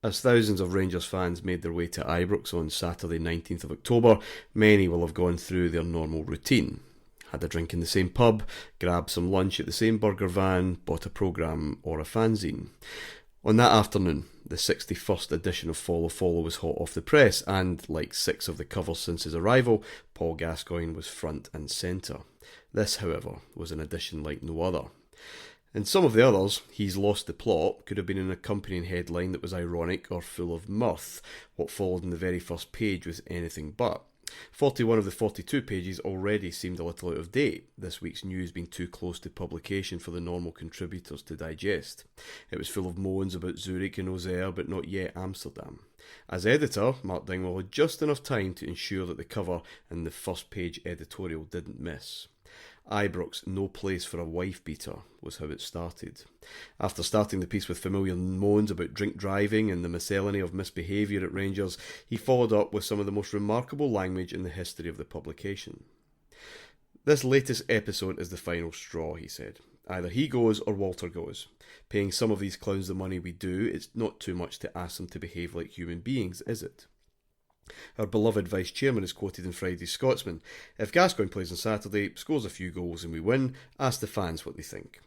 As thousands of Rangers fans made their way to Ibrox on Saturday 19th of October, many will have gone through their normal routine. Had a drink in the same pub, grabbed some lunch at the same burger van, bought a programme or a fanzine. On that afternoon, the 61st edition of Follow Follow was hot off the press, and, like 6 of the covers since his arrival, Paul Gascoigne was front and centre. This, however, was an edition like no other. In some of the others, He's Lost the Plot could have been an accompanying headline that was ironic or full of mirth. What followed in the very first page was anything but. 41 of the 42 pages already seemed a little out of date, this week's news being too close to publication for the normal contributors to digest. It was full of moans about Zurich and Auxerre, but not yet Amsterdam. As editor, Mark Dingwall had just enough time to ensure that the cover and the first page editorial didn't miss. Ibrox, no place for a wife-beater, was how it started. After starting the piece with familiar moans about drink driving and the miscellany of misbehaviour at Rangers, he followed up with some of the most remarkable language in the history of the publication. This latest episode is the final straw, he said. Either he goes or Walter goes. Paying some of these clowns the money we do, it's not too much to ask them to behave like human beings, is it? Our beloved vice-chairman is quoted in Friday's Scotsman. If Gascoigne plays on Saturday, scores a few goals and we win, ask the fans what they think.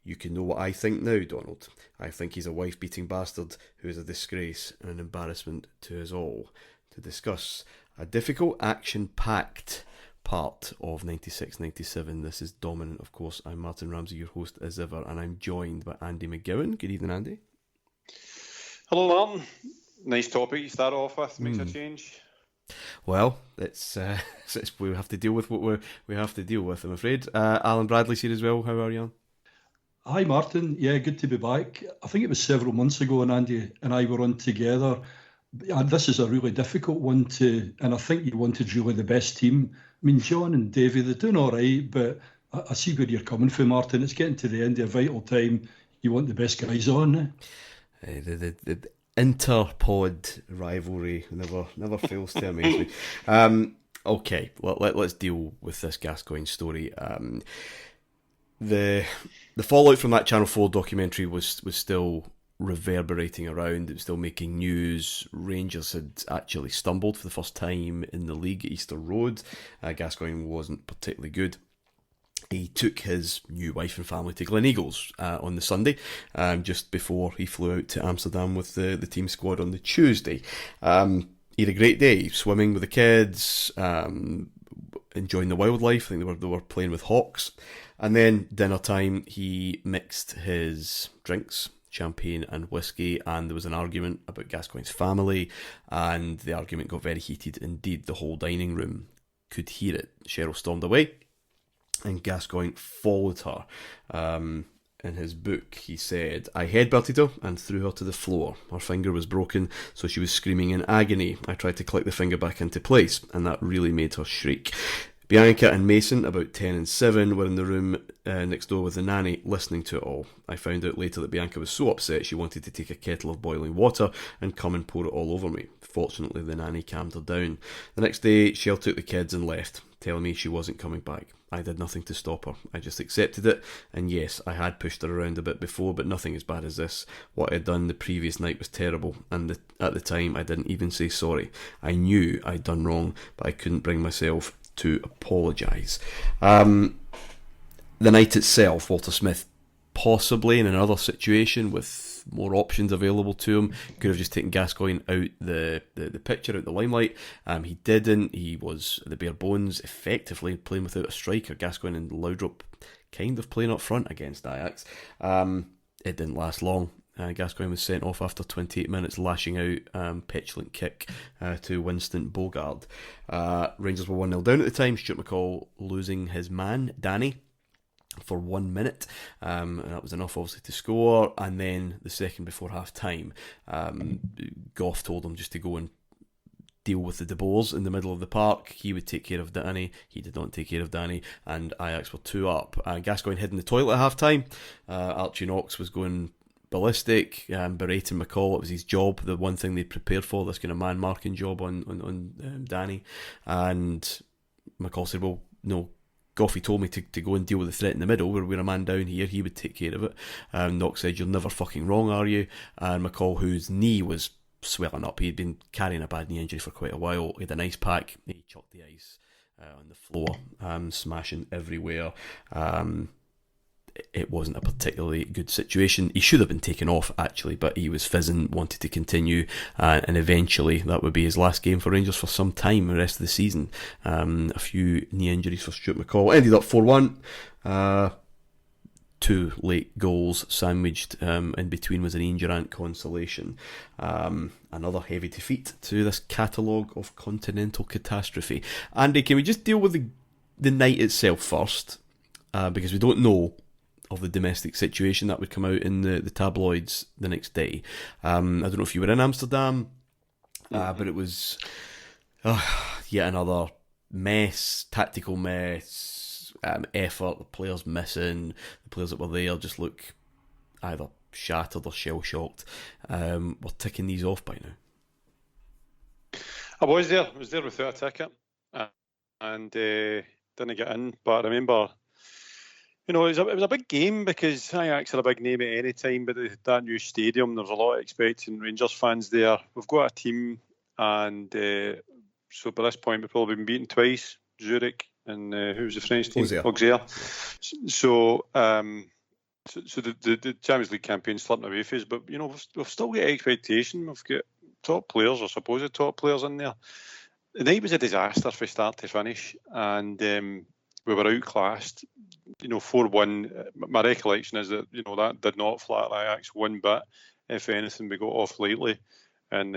You can know what I think now, Donald. I think he's a wife-beating bastard who is a disgrace and an embarrassment to us all. To discuss a difficult, action-packed part of 96-97. This is Dominant, of course. I'm Martyn Ramsey, your host as ever, and I'm joined by Andy McGowan. Good evening, Andy. Hello, Martin. Nice topic you start off with. Makes a change. Well, it's we have to deal with what we have to deal with, I'm afraid. Alan Bradley's here as well. How are you, Alan? Hi, Martin. Yeah, good to be back. I think it was several months ago, and Andy and I were on together. This is a really difficult one and I think you wanted really the best team. I mean, John and Davy, they're doing all right, but I see where you're coming from, Martin. It's getting to the end of a vital time. You want the best guys on. The Interpod rivalry never fails to amaze me. Okay, well, let's deal with this Gascoigne story. The fallout from that Channel 4 documentary was still reverberating around. It was still making news. Rangers had actually stumbled for the first time in the league at Easter Road. Gascoigne wasn't particularly good. He took his new wife and family to Gleneagles on the Sunday, just before he flew out to Amsterdam with the team squad on the Tuesday. He had a great day, swimming with the kids, enjoying the wildlife. I think they were playing with hawks. And then dinner time, he mixed his drinks, champagne and whiskey, and there was an argument about Gascoigne's family, and the argument got very heated indeed. The whole dining room could hear it. Cheryl stormed away, and Gascoigne followed her. In his book, he said, I headbutted her and threw her to the floor. Her finger was broken, so she was screaming in agony. I tried to click the finger back into place, and that really made her shriek. Bianca and Mason, about 10 and 7, were in the room next door with the nanny, listening to it all. I found out later that Bianca was so upset she wanted to take a kettle of boiling water and come and pour it all over me. Fortunately, the nanny calmed her down. The next day, Cheryl took the kids and left, telling me she wasn't coming back. I did nothing to stop her. I just accepted it, and yes, I had pushed her around a bit before, but nothing as bad as this. What I had done the previous night was terrible, and at the time, I didn't even say sorry. I knew I'd done wrong, but I couldn't bring myself to apologise. The night itself, Walter Smith, possibly in another situation with more options available to him, could have just taken Gascoigne out the picture, out the limelight. He didn't. He was the bare bones, effectively playing without a striker. Gascoigne and Laudrup kind of playing up front against Ajax. It didn't last long. Gascoigne was sent off after 28 minutes, lashing out petulant kick to Winston Bogard. Rangers were 1-0 down at the time. Stuart McCall losing his man, Danny, for 1 minute, and that was enough obviously to score. And then the second before half time, Gough told him just to go and deal with the De Boers in the middle of the park. He would take care of Danny. He did not take care of Danny, and Ajax were 2 up. Gascoigne hid in the toilet at half time. Archie Knox was going ballistic, berating McCall. It was his job, the one thing they prepared for, this kind of man marking job on Danny. And McCall said, well, no, Gough told me to go and deal with the threat in the middle, where we're a man down here, he would take care of it. Knox said, "You're never fucking wrong, are you?" And McCall, whose knee was swelling up, he'd been carrying a bad knee injury for quite a while, he had an ice pack, he chucked the ice on the floor, smashing everywhere. It wasn't a particularly good situation. He should have been taken off, actually, but he was fizzing, wanted to continue, and eventually that would be his last game for Rangers for some time, the rest of the season. A few knee injuries for Stuart McCall. Ended up 4-1. 2 late goals sandwiched in between was an Ian Durrant consolation. Another heavy defeat to this catalogue of continental catastrophe. Andy, can we just deal with the night itself first? Because we don't know of the domestic situation that would come out in the tabloids the next day. I don't know if you were in Amsterdam, but it was yet another mess, tactical mess, effort, the players missing, the players that were there just look either shattered or shell-shocked. We're ticking these off by now. I was there without a ticket, and didn't get in, but I remember, it was a big game because Ajax are a big name at any time, but that new stadium, there was a lot of expecting Rangers fans there. We've got a team, and so by this point we've probably been beaten twice, Zurich and who was the French team? Auxerre. So the Champions League campaign slipping away for us, but we've still got expectation. We've got top players, or supposed top players, in there. The night was a disaster from start to finish, and we were outclassed. 4-1. My recollection is that that did not flatter Ajax one bit. If anything, we got off lightly. And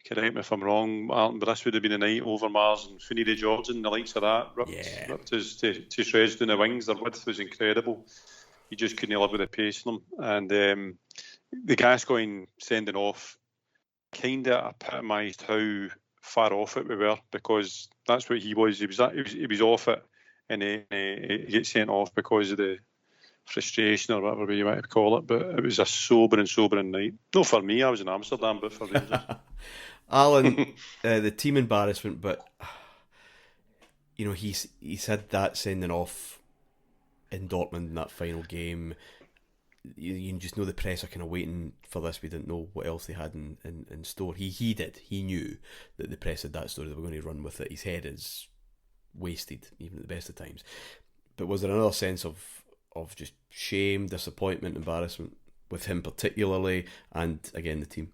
correct me if I'm wrong, Martyn, but this would have been a night over Mars and Finidi Jordan, the likes of that, ripped us to shreds down the wings. Their width was incredible. You just couldn't live with the pace of them. And the Gascoigne sending off kind of epitomised how far off it we were, because that's what he was. He was off it, and he gets sent off because of the frustration or whatever you might call it. But it was a sobering night. Not for me, I was in Amsterdam, but for Rangers. Alan, the team embarrassment, but he's had that sending off in Dortmund in that final game. You just know the press are kind of waiting for this. We didn't know what else they had in store. He did. He knew that the press had that story. They were going to run with it. His head is wasted, even at the best of times. But was there another sense of just shame, disappointment, embarrassment with him particularly, and again the team?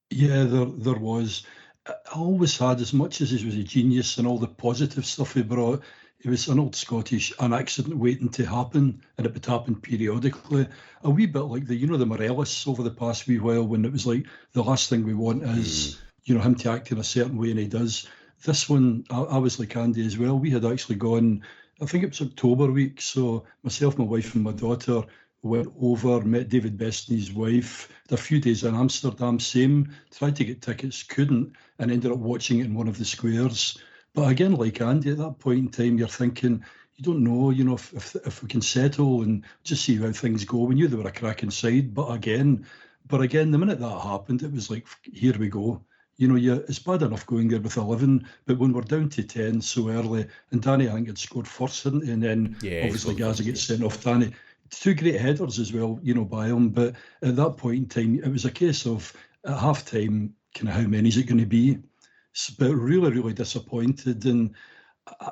Yeah, there was. I always had, as much as he was a genius and all the positive stuff he brought, it was an old Scottish, an accident waiting to happen, and it would happen periodically. A wee bit like the Morelos over the past wee while, when it was like the last thing we want is him to act in a certain way, and he does. This one, I was like Andy as well. We had actually gone, I think it was October week, so myself, my wife and my daughter went over, met David Bestney's wife, a few days in Amsterdam, same, tried to get tickets, couldn't, and ended up watching it in one of the squares. But again, like Andy, at that point in time, you're thinking, you don't know, if we can settle and just see how things go. We knew they were a cracking side, but again, the minute that happened, it was like, here we go. It's bad enough going there with 11, but when we're down to 10 so early, and Danny, I think, had scored first, hadn't he? And then obviously Gaza gets sent off. Danny, 2 great headers as well, by him. But at that point in time, it was a case of, at half time, kind of how many is it going to be? But really, really disappointed. And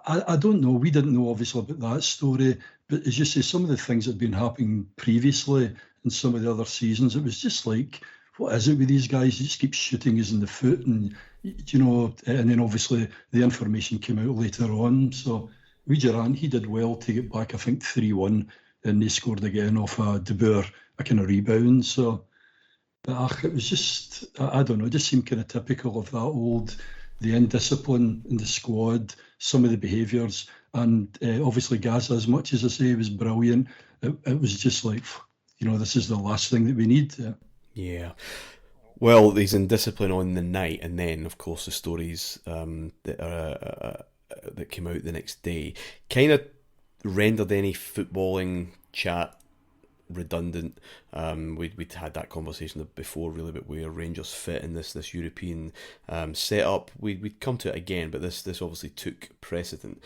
I don't know, we didn't know obviously about that story, but as you say, some of the things that had been happening previously in some of the other seasons, it was just like, what is it with these guys? They just keep shooting us in the foot, and and then obviously the information came out later on. So Durrant, he did well to get back, I think 3-1, and they scored again off a De Boer, a kind of rebound. So it was just, I don't know, it just seemed kind of typical of that the indiscipline in the squad, some of the behaviours, and obviously Gaza, as much as I say he was brilliant, it was just like, this is the last thing that we need. Yeah. Well, there's indiscipline on the night, and then, of course, the stories that came out the next day kind of rendered any footballing chat redundant. We'd had that conversation before, really, about where Rangers fit in this European setup. We'd come to it again, but this obviously took precedent.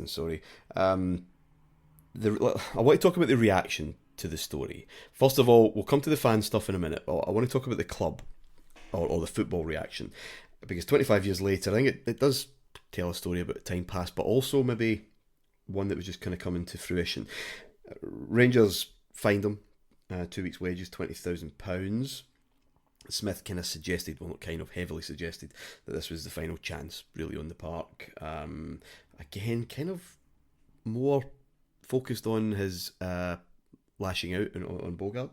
Sorry. I want to talk about the reaction to the story. First of all, we'll come to the fan stuff in a minute, but I want to talk about the club or the football reaction, because 25 years later, I think it does tell a story about time past, but also maybe one that was just kind of coming to fruition. Rangers fined him 2 weeks' wages, £20,000. Smith kind of suggested, well, not kind of, heavily suggested, that this was the final chance, really, on the park. Again, kind of more focused on his lashing out on Bogard.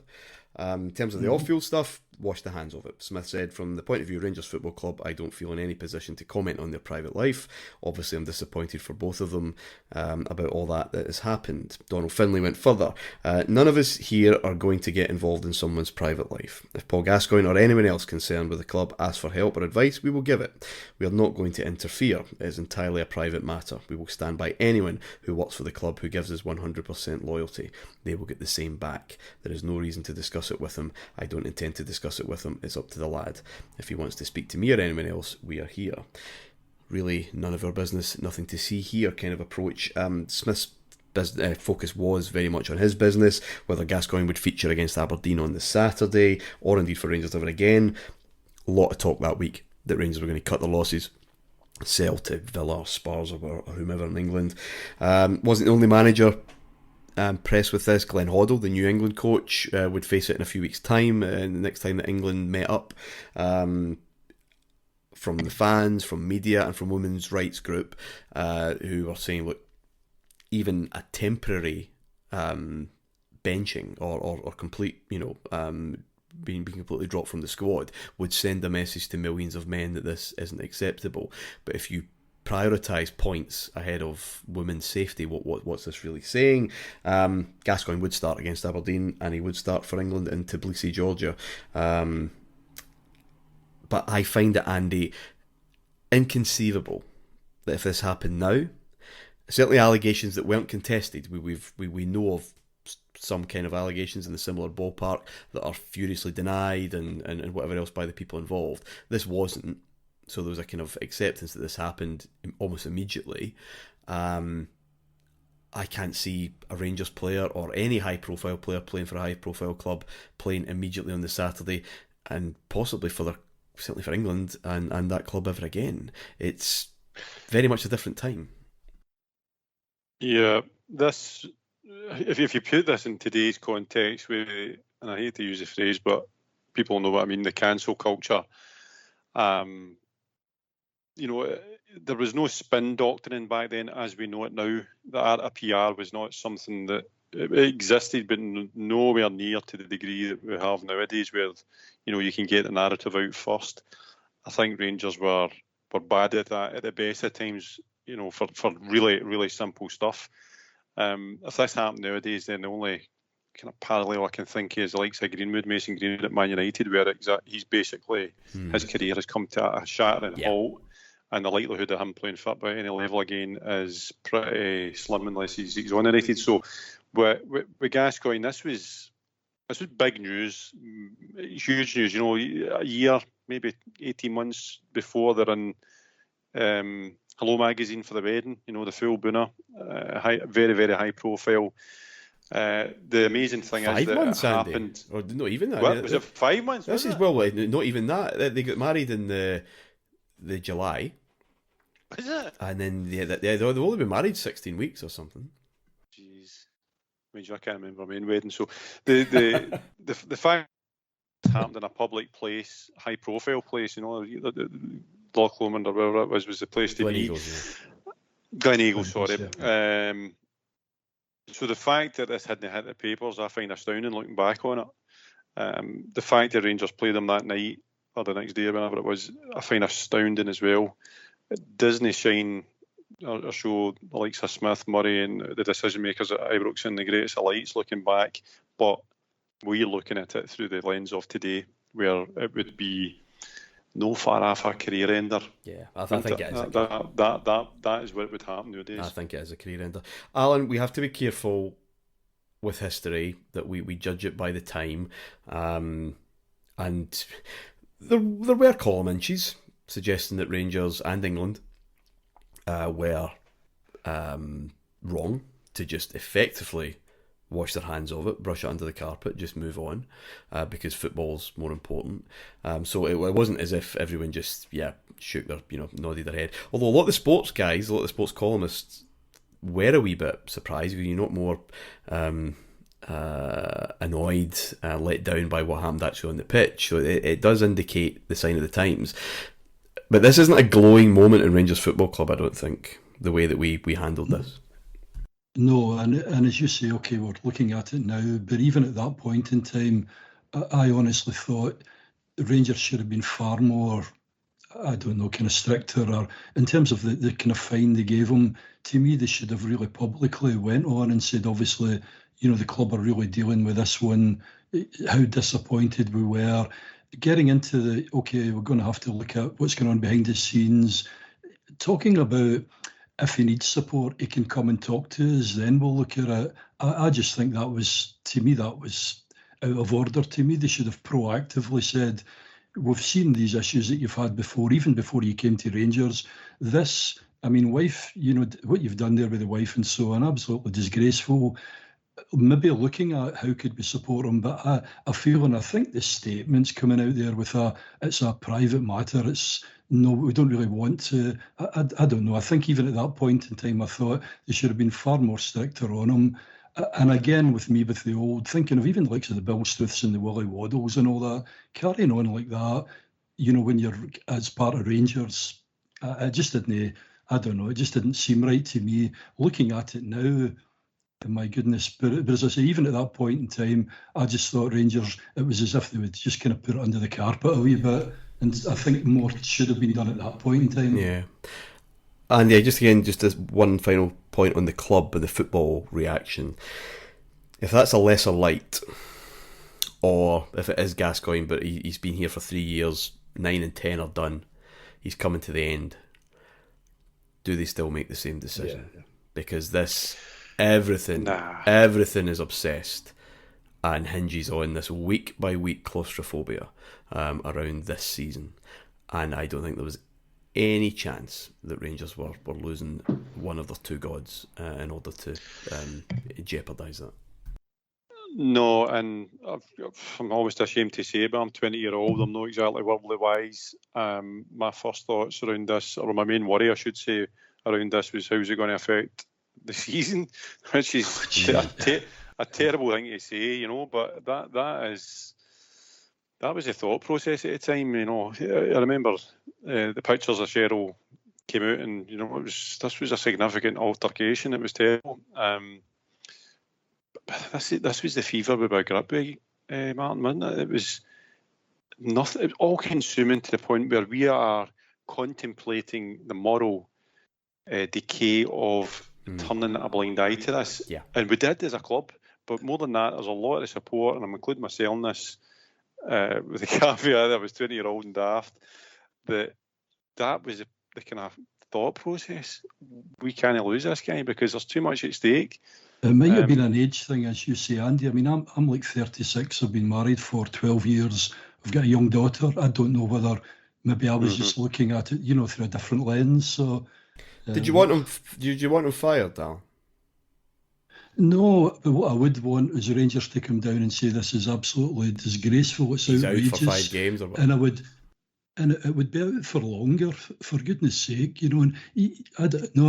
In terms of the off-field stuff, wash the hands of it. Smith said, from the point of view of Rangers Football Club, I don't feel in any position to comment on their private life. Obviously, I'm disappointed for both of them about all that has happened. Donald Finlay went further. None of us here are going to get involved in someone's private life. If Paul Gascoigne or anyone else concerned with the club asks for help or advice, we will give it. We are not going to interfere. It is entirely a private matter. We will stand by anyone who works for the club who gives us 100% loyalty. They will get the same back. There is no reason to discuss it with him. I don't intend to discuss it with him. It's up to the lad. If he wants to speak to me or anyone else, we are here. Really, none of our business, nothing to see here kind of approach. Smith's focus was very much on his business, whether Gascoigne would feature against Aberdeen on the Saturday, or indeed for Rangers ever again. A lot of talk that week that Rangers were going to cut their losses, sell to Villa, Spurs, or whomever in England. Wasn't the only manager pressed with this. Glenn Hoddle, the New England coach, would face it in a few weeks' time, the next time that England met up. From the fans, from media, and from women's rights group, who were saying, look, even a temporary benching or complete, being completely dropped from the squad would send a message to millions of men that this isn't acceptable. But if you prioritise points ahead of women's safety, what's this really saying? Gascoigne would start against Aberdeen, and he would start for England in Tbilisi, Georgia. But I find it, Andy, inconceivable that if this happened now, certainly allegations that weren't contested, we know of some kind of allegations in the similar ballpark that are furiously denied and whatever else by the people involved. This wasn't. So there was a kind of acceptance that this happened almost immediately. I can't see a Rangers player or any high-profile player playing for a high-profile club playing immediately on the Saturday, and possibly certainly for England and that club ever again. It's very much a different time. Yeah, this. If you put this in today's context, and I hate to use the phrase, but people know what I mean, the cancel culture. There was no spin doctrine back then as we know it now. The art of PR was not something that it existed, but nowhere near to the degree that we have nowadays, where you can get the narrative out first. I think Rangers were bad at that at the best of times. For really, really simple stuff. If this happened nowadays, then the only kind of parallel I can think is the likes of Mason Greenwood at Man United, where he's basically his career has come to a shattering halt. And the likelihood of him playing football at any level again is pretty slim unless he's exonerated. So with Gascoigne, this was big news, huge news. A year, maybe 18 months before, they're in Hello Magazine for the wedding. The full Boona, very, very high profile. The amazing thing is that it happened. Or not even that. What, was it 5 months? This is, well, not even that. They got married in the July. Is it? And then they've only been married 16 weeks or something. Jeez, I can't remember my own wedding. So the fact it happened in a public place, high profile place, Loch Lomond or wherever it was the place to Glen be. Eagles, yeah. Glen Eagles, sorry. Yeah. So the fact that this hadn't hit the papers, I find astounding looking back on it. The fact that Rangers played them that night or the next day or whenever it was, I find astounding as well. It doesn't shine or show the likes of Smith, Murray and the decision makers at Ibrox in the greatest of lights looking back, but we're looking at it through the lens of today, where it would be no far off a career ender. Yeah, I think it is. That is what would happen nowadays. I think it is a career ender. Alan, we have to be careful with history, that we judge it by the time. And there were column inches suggesting that Rangers and England were wrong to just effectively wash their hands of it, brush it under the carpet, just move on, because football's more important. So it wasn't as if everyone just shook their, nodded their head. Although a lot of the sports guys, a lot of the sports columnists were a wee bit surprised. You're not more annoyed, let down by what happened actually on the pitch. So it does indicate the sign of the times. But this isn't a glowing moment in Rangers Football Club, I don't think, the way that we handled this. No, and as you say, okay, we're looking at it now, but even at that point in time, I honestly thought the Rangers should have been far more, I don't know, kind of stricter, or in terms of the kind of fine they gave them. To me, they should have really publicly went on and said, obviously, the club are really dealing with this one, how disappointed we were. Getting into okay, we're going to have to look at what's going on behind the scenes, talking about if he needs support, he can come and talk to us, then we'll look at it. I just think that was out of order. To me, they should have proactively said, we've seen these issues that you've had before, even before you came to Rangers. This, wife, what you've done there with the wife and so on, absolutely disgraceful. Maybe looking at how could we support him, but I feel, and I think the statements coming out there with it's a private matter, no, we don't really want to. I don't know. I think even at that point in time, I thought they should have been far more stricter on him. And again, with the old, thinking of even like the Bill Struths and the Willie Waddles and all that, carrying on like that, when you're as part of Rangers, it just didn't, I don't know, it just didn't seem right to me. Looking at it now, my goodness, but as I say, even at that point in time, I just thought Rangers, it was as if they would just kind of put it under the carpet a wee bit. And I think more should have been done at that point in time. Yeah. And just this one final point on the club and the football reaction. If that's a lesser light, or if it is Gascoigne, but he's been here for 3 years, 9 and 10 are done, he's coming to the end, do they still make the same decision? Yeah. Because everything is obsessed and hinges on this week by week claustrophobia around this season, and I don't think there was any chance that Rangers were losing one of their two gods in order to jeopardise that. No, and I'm almost ashamed to say, but I'm 20-year-old. I'm not exactly worldly wise. My first thoughts around this, or my main worry, I should say, around this was how's it going to affect the season, which is a terrible thing to say, but that was the thought process at the time. I remember the pictures of Cheryl came out, and this was a significant altercation. It was terrible. This was the fever we were gripped with, Martyn, wasn't it? It was nothing. It was all consuming to the point where we are contemplating the moral decay of turning a blind eye to this. Yeah. And we did as a club, but more than that, there's a lot of support, and I'm including myself in this, with the caveat that I was 20-year-old and daft, that was the kind of thought process. We can't lose this guy because there's too much at stake. It might have been an age thing, as you say, Andy. I'm like 36. I've been married for 12 years. I've got a young daughter. I don't know whether maybe I was just looking at it, through a different lens. So, did you want him fired, Dal? No, but what I would want is the Rangers to come down and say this is absolutely disgraceful. It's outrageous. Out for 5 games, or what? And it would be out for longer, for goodness sake, And I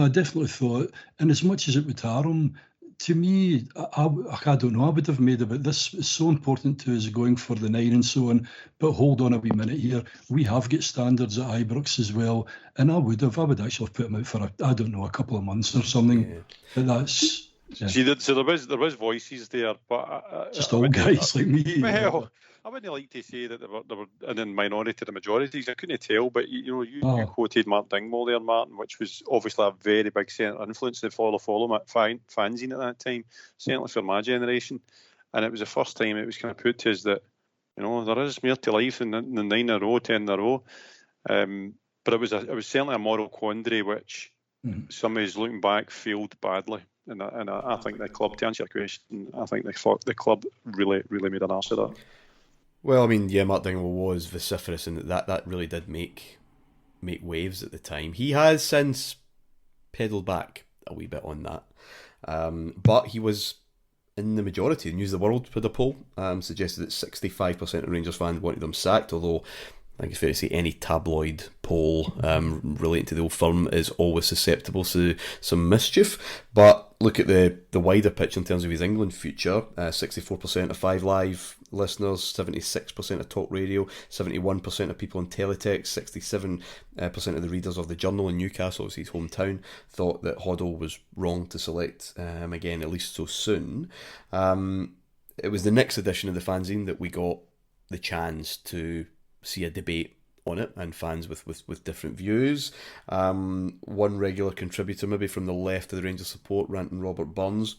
definitely thought, and as much as it would harm him, to me, I don't know, I would have made about this is so important to us going for the 9 and so on, but hold on a wee minute here. We have got standards at Ibrox as well, and I would actually have put him out for, a couple of months or something. Yeah. But that's... Yeah. See, there was voices there, but... just old guys like me. Well, I wouldn't like to say that they were in a minority to the majorities. I couldn't tell, but you quoted Mark Dingwall there, Martyn, which was obviously a very big centre influence to follow fanzine at that time, certainly for my generation. And it was the first time it was kind of put to us that, there is more to life than 9 in a row, 10 in a row. But it was certainly a moral quandary which somebody's looking back failed badly. And I think the club, to answer your question, I think the club really made an arse of that. Well, I mean, yeah, Mark Dingwall was vociferous, and that really did make waves at the time. He has since pedalled back a wee bit on that, but he was in the majority. News of the World put a poll suggested that 65% of Rangers fans wanted them sacked, although I think it's fair to say any tabloid poll relating to the old firm is always susceptible to some mischief. But look at the wider picture in terms of his England future. 64% of 5 Live listeners, 76% of talk radio, 71% of people on teletext, 67% of the readers of the Journal in Newcastle, obviously his hometown, thought that Hoddle was wrong to select again, at least so soon. It was the next edition of the fanzine that we got the chance to see a debate on it and fans with different views. One regular contributor, maybe from the left of the Rangers support, ranting Robert Burns.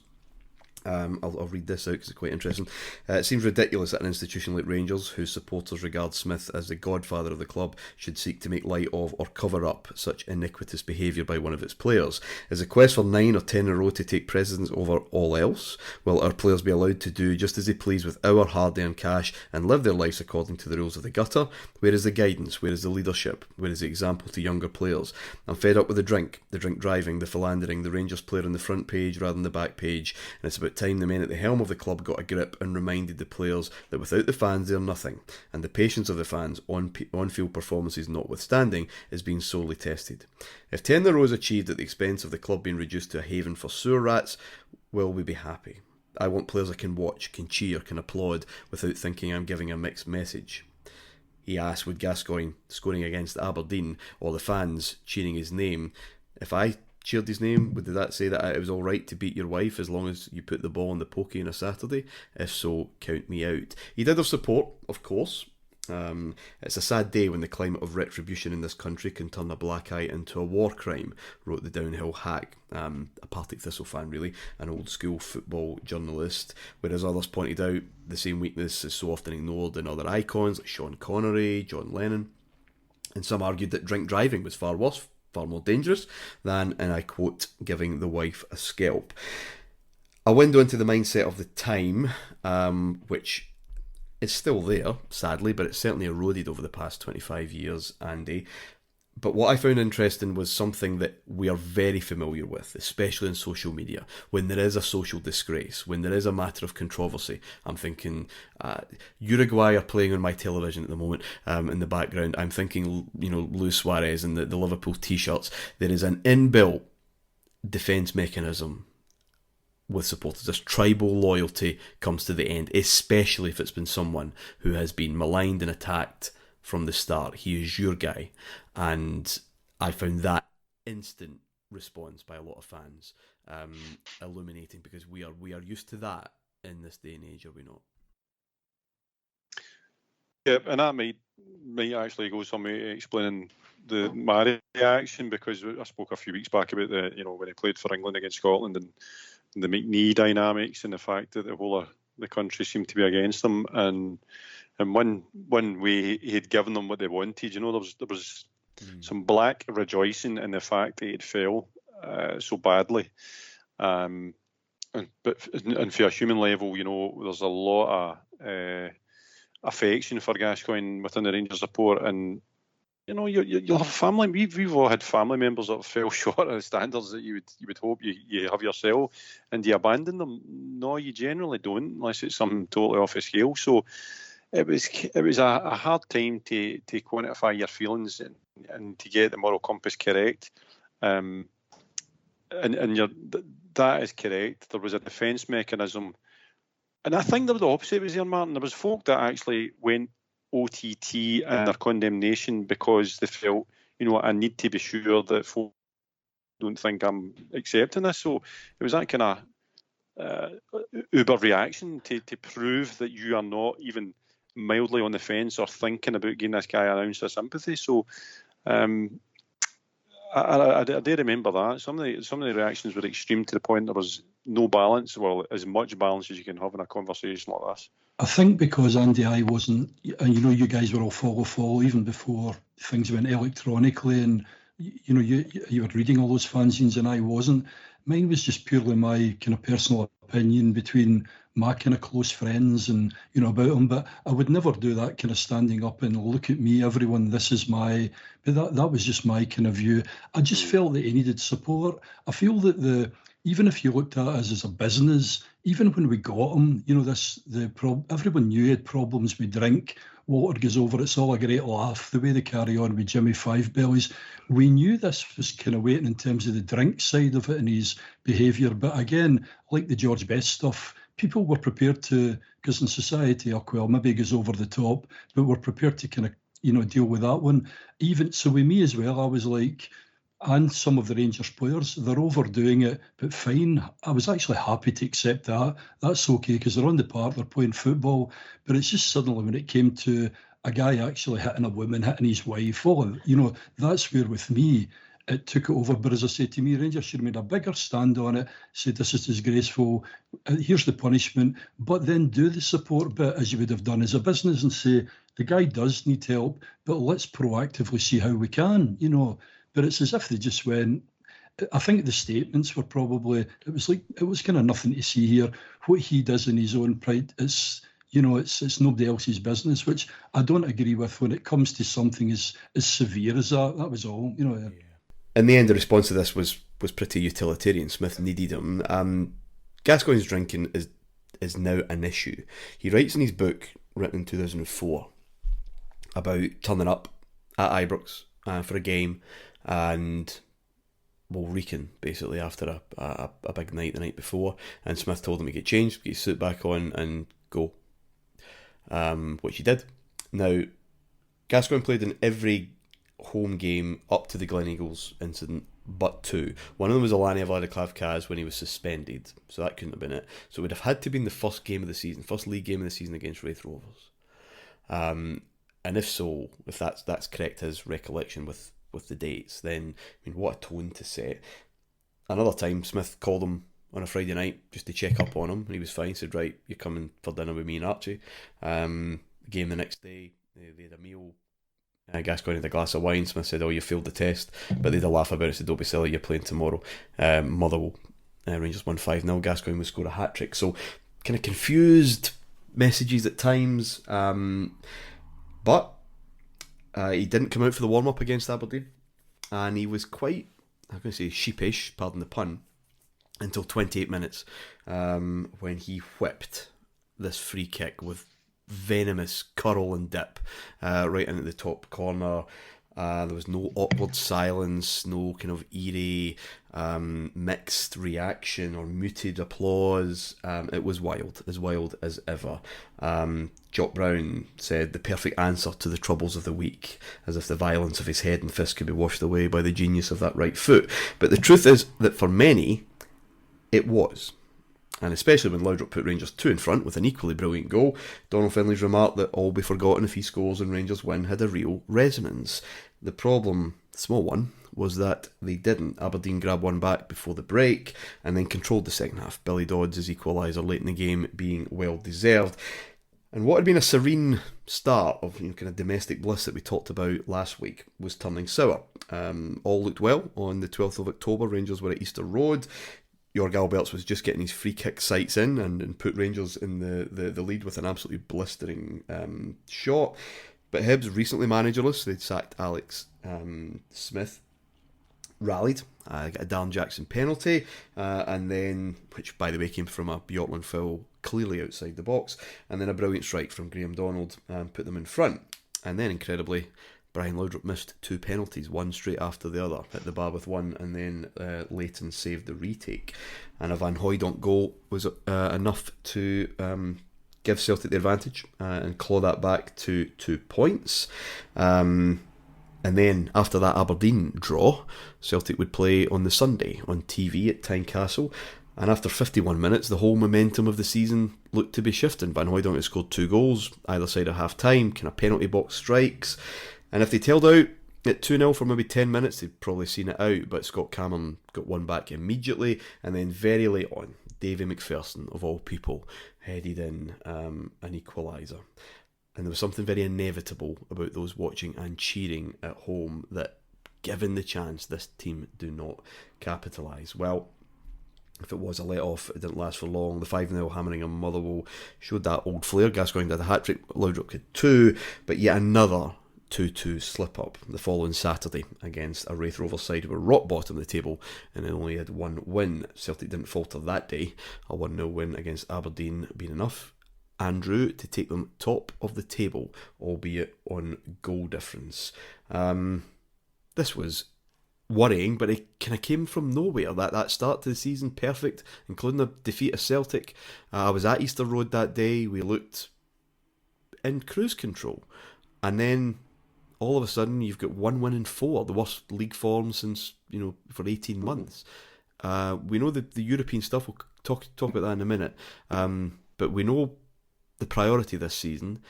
I'll read this out because it's quite interesting. It seems ridiculous that an institution like Rangers, whose supporters regard Smith as the godfather of the club, should seek to make light of or cover up such iniquitous behaviour by one of its players. Is the quest for 9 or 10 in a row to take precedence over all else? Will our players be allowed to do just as they please with our hard-earned cash and live their lives according to the rules of the gutter? Where is the guidance? Where is the leadership? Where is the example to younger players? I'm fed up with the drink driving, the philandering, the Rangers player on the front page rather than the back page, and it's about time the men at the helm of the club got a grip and reminded the players that without the fans they're nothing, and the patience of the fans, on-field performances notwithstanding, is being sorely tested. If 10 in a row is achieved at the expense of the club being reduced to a haven for sewer rats, will we be happy? I want players I can watch, can cheer, can applaud without thinking I'm giving a mixed message. He asked, would Gascoigne scoring against Aberdeen or the fans cheering his name, if I cheered his name, did that say that it was alright to beat your wife as long as you put the ball in the pokey on a Saturday? If so, count me out. He did have support, of course. It's a sad day when the climate of retribution in this country can turn a black eye into a war crime, wrote the downhill hack, a Partick Thistle fan really, an old school football journalist, whereas others pointed out the same weakness is so often ignored in other icons like Sean Connery, John Lennon, and some argued that drink driving was far worse, far more dangerous than, and I quote, giving the wife a scalp. A window into the mindset of the time, which is still there, sadly, but it's certainly eroded over the past 25 years, Andy. But what I found interesting was something that we are very familiar with, especially in social media. When there is a social disgrace, when there is a matter of controversy, I'm thinking Uruguay are playing on my television at the moment in the background. I'm thinking, Luis Suarez and the Liverpool t-shirts. There is an inbuilt defence mechanism with supporters. This tribal loyalty comes to the end, especially if it's been someone who has been maligned and attacked from the start. He is your guy. And I found that instant response by a lot of fans illuminating, because we are used to that in this day and age, are we not? Yeah, and that might actually go some way explaining my reaction, because I spoke a few weeks back about when he played for England against Scotland and the McNee dynamics and the fact that the whole of the country seemed to be against him, and one way he had given them what they wanted. There was some black rejoicing in the fact that he had failed so badly, but for a human level, there's a lot of affection for Gascoigne within the Rangers support, and you'll have family. We've all had family members that fell short of the standards that you would hope you have yourself, and do you abandon them? No, you generally don't, unless it's something totally off the scale. So it was a hard time to quantify your feelings and to get the moral compass correct. And that is correct. There was a defence mechanism, and I think the opposite was there, Martyn. There was folk that actually went OTT in their condemnation because they felt, I need to be sure that folk don't think I'm accepting this. So it was that kind of uber reaction to prove that you are not even mildly on the fence or thinking about giving this guy an ounce of sympathy. So I do remember that. Some of the reactions were extreme to the point there was no balance, well, as much balance as you can have in a conversation like this. I think because, Andy, I wasn't, and you guys were all follow even before things went electronically, and you were reading all those fanzines and I wasn't. Mine was just purely my kind of personal opinion between my kind of close friends and, about them. But I would never do that kind of standing up and look at me, everyone, this is my, but that was just my kind of view. I just felt that he needed support. I feel that even if you looked at us as a business, even when we got him, everyone knew he had problems with drink. Water goes over, it's all a great laugh. The way they carry on with Jimmy Five Bellies, we knew this was kind of waiting in terms of the drink side of it and his behaviour. But again, like the George Best stuff, people were prepared to, because in society, maybe it goes over the top, but we're prepared to kind of, deal with that one. Even so with me as well, I was like, and some of the Rangers players, they're overdoing it, but fine. I was actually happy to accept that. That's okay, because they're on the park, they're playing football. But it's just suddenly when it came to a guy actually hitting a woman, hitting his wife, that's where with me, it took it over. But as I say, to me, Rangers should have made a bigger stand on it, said this is disgraceful, here's the punishment, but then do the support bit as you would have done as a business and say, the guy does need help, but let's proactively see how we can, But it's as if they just went. I think the statements were probably, it was kind of nothing to see here. What he does in his own pride is, it's nobody else's business, which I don't agree with when it comes to something as severe as that. That was all, Yeah. In the end, the response to this was pretty utilitarian. Smith needed him. Gascoigne's drinking is now an issue. He writes in his book, written in 2004, about turning up at Ibrox for a game and reeking basically after a big night the night before, and Smith told him to get changed, get his suit back on and go, which he did. Now, Gascoigne played in every home game up to the Gleneagles incident but two. One of them was Alania Vladiklavkaz when he was suspended, so that couldn't have been it. So it would have had to have been the first game of the season, first league game of the season against Wraith Rovers. And if so, if that's correct, his recollection with the dates, then what a tone to set. Another time, Smith called him on a Friday night just to check up on him, and he was fine. Said, right, you're coming for dinner with me and Archie. Game the next day, they had a meal. Gascoigne had a glass of wine. Smith said, oh, you failed the test, but they had a laugh about it. Said, don't be silly, you're playing tomorrow. Motherwell, Rangers won 5-0. Gascoigne would score a hat-trick. So kind of confused messages at times, but he didn't come out for the warm-up against Aberdeen, and he was quite, I'm going to say sheepish, pardon the pun, until 28 minutes when he whipped this free kick with venomous curl and dip right into the top corner. There was no awkward silence, no kind of eerie mixed reaction or muted applause. It was wild as ever. Jock Brown said the perfect answer to the troubles of the week, as if the violence of his head and fist could be washed away by the genius of that right foot. But the truth is that for many, it was. And especially when Laudrup put Rangers 2 in front with an equally brilliant goal, Donald Finley's remark that all be forgotten if he scores and Rangers win had a real resonance. The problem, small one, was that they didn't. Aberdeen grabbed one back before the break and then controlled the second half. Billy Dodds' equaliser late in the game being well deserved. And what had been a serene start of kind of domestic bliss that we talked about last week was turning sour. All looked well on the 12th of October. Rangers were at Easter Road. Jorg Alberts was just getting his free kick sights in and put Rangers in the lead with an absolutely blistering shot. But Hibs, recently managerless, they'd sacked Alex Smith, rallied, got a Darren Jackson penalty, and then, which by the way came from a Bjorkland foul clearly outside the box, and then a brilliant strike from Graham Donald put them in front. And then, incredibly, Brian Laudrup missed two penalties, one straight after the other, hit the bar with one, and then Leighton saved the retake. And a Van Hooijdonk goal was enough to give Celtic the advantage and claw that back to 2 points. And then after that Aberdeen draw, Celtic would play on the Sunday on TV at Tynecastle. And after 51 minutes, the whole momentum of the season looked to be shifting. Van Hooijdonk had scored 2 goals, either side of half-time, kind of penalty box strikes. And if they'd held out at 2-0 for maybe 10 minutes, they'd probably seen it out. But Scott Cameron got one back immediately. And then very late on, Davy McPherson, of all people, headed in an equaliser. And there was something very inevitable about those watching and cheering at home that given the chance, this team do not capitalise. Well, if it was a let-off, it didn't last for long. The 5-0 hammering of Motherwell showed that old flair. Gascoigne had a hat-trick, Loudrock had 2, but yet another 2-2 slip-up the following Saturday against a Wraith Rovers side who were rock bottom of the table and they only had 1 win. Celtic didn't falter that day. A 1-0 win against Aberdeen being enough, Andrew, to take them top of the table, albeit on goal difference. This was worrying, but it kind of came from nowhere. That start to the season, perfect, including the defeat of Celtic. I was at Easter Road that day. We looked in cruise control, and then all of a sudden you've got 1 win in 4, the worst league form since for 18 months. We know the European stuff. We'll talk about that in a minute. But we know the priority this season,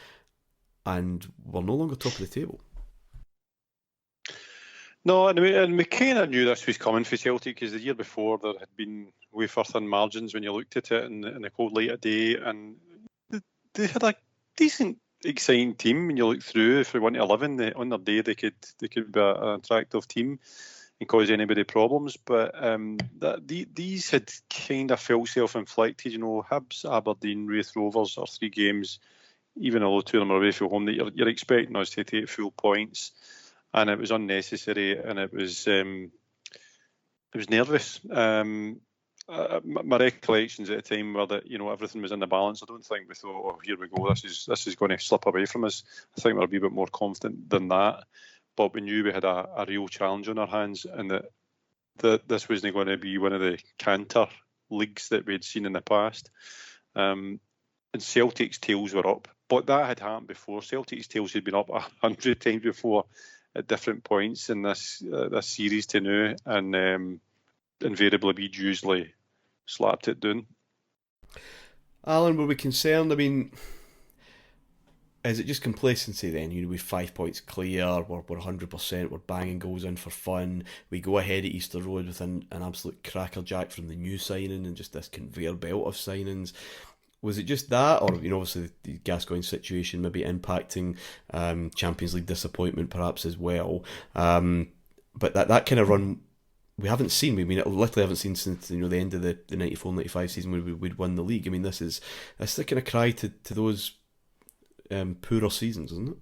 and we're no longer top of the table. No, and we kind of knew this was coming for Celtic because the year before there had been wafer thin margins when you looked at it in the cold light of day, and they had a decent, exciting team when you look through. If we went to 11 on their day, they could be an attractive team and cause anybody problems. But these had kind of felt self-inflicted. Hibs, Aberdeen, Wraith Rovers are 3 games, even although 2 of them are away from home, that you're expecting us to take full points. And it was unnecessary, and it was nervous. My recollections at the time were that everything was in the balance. I don't think we thought, oh, here we go, this is going to slip away from us. I think we're a wee bit more confident than that. But we knew we had a real challenge on our hands, and that this wasn't going to be one of the canter leagues that we had seen in the past. And Celtic's tails were up, but that had happened before. Celtic's tails had been up 100 times before, at different points in this series to now, and invariably we'd usually slapped it down. Alan, were we concerned? I mean, is it just complacency then? We're 5 points clear, we're 100%, we're banging goals in for fun, we go ahead at Easter Road with an absolute crackerjack from the new signing and just this conveyor belt of signings. Was it just that, or obviously the Gascoigne situation maybe impacting Champions League disappointment perhaps as well? But that kind of run we haven't seen. We literally haven't seen since the end of the 94-95 season when we'd won the league. I mean, that's the kind of cry to those poorer seasons, isn't it?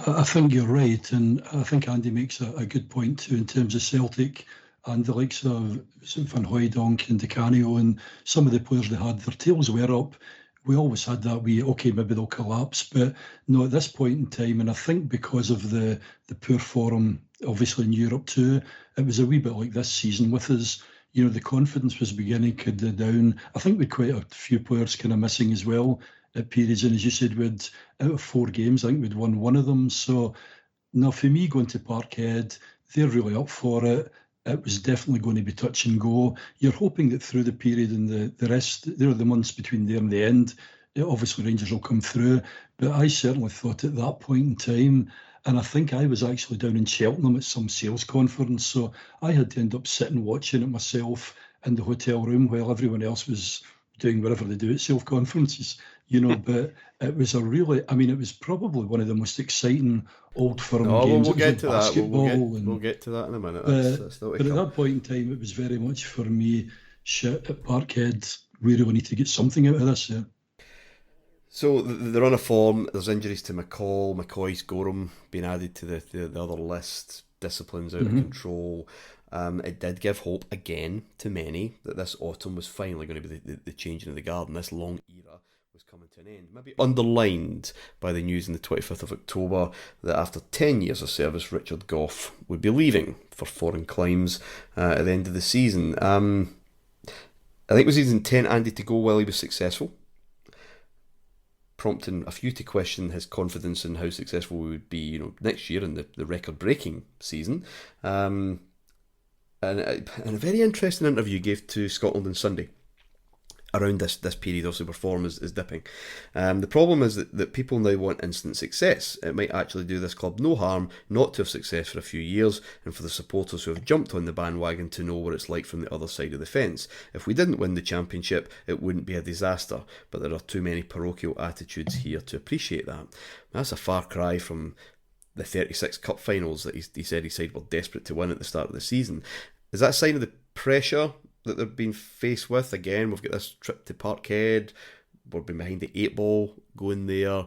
I think you're right, and I think Andy makes a good point too in terms of Celtic and the likes of Van Hooijdonk and Di Canio and some of the players they had. Their tails were up. We always had that okay, maybe they'll collapse, but no, at this point in time, and I think because of the poor form, obviously in Europe too, it was a wee bit like this season with us. The confidence was beginning to go down. I think we had quite a few players kind of missing as well at periods, and as you said, we'd out of 4 games, I think we'd won 1 of them. So now for me, going to Parkhead, they're really up for it. It was definitely going to be touch and go. You're hoping that through the period and the rest, there are the months between there and the end, obviously Rangers will come through. But I certainly thought at that point in time, and I think I was actually down in Cheltenham at some sales conference, so I had to end up sitting watching it myself in the hotel room while everyone else was doing whatever they do at sales conferences, but it was it was probably one of the most exciting Old Firm games. We'll get to that. We'll get to that in a minute. But at that point in time, it was very much for me, shit, at Parkhead, we really need to get something out of this. Yeah. So they're on a form. There's injuries to McCoy's Gorham being added to the other list. Disciplines out of control. It did give hope again to many that this autumn was finally going to be the changing of the guard, and this long era was coming to an end. Maybe underlined by the news on the 25th of October that after 10 years of service, Richard Gough would be leaving for foreign climes at the end of the season. I think it was his intent, Andy, to go while he was successful, prompting a few to question his confidence in how successful we would be, next year in the record-breaking season. And a very interesting interview he gave to Scotland on Sunday around this period, obviously, where form is dipping. The problem is that people now want instant success. It might actually do this club no harm not to have success for a few years, and for the supporters who have jumped on the bandwagon to know what it's like from the other side of the fence. If we didn't win the championship, it wouldn't be a disaster, but there are too many parochial attitudes here to appreciate that. That's a far cry from the 36 cup finals that he said his side were desperate to win at the start of the season. Is that a sign of the pressure that they've been faced with? Again, we've got this trip to Parkhead, we've been behind the 8 ball going there.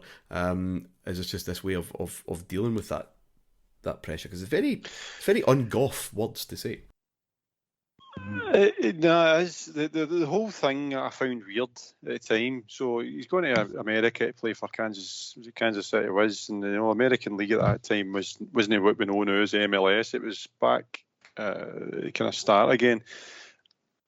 Is it just this way of dealing with that pressure? Because it's very un-Gough words to say. No, it's the whole thing I found weird at the time. So he's going to America to play for Kansas City was, and American League at that time wasn't what we know now as MLS. It was back kind of start again.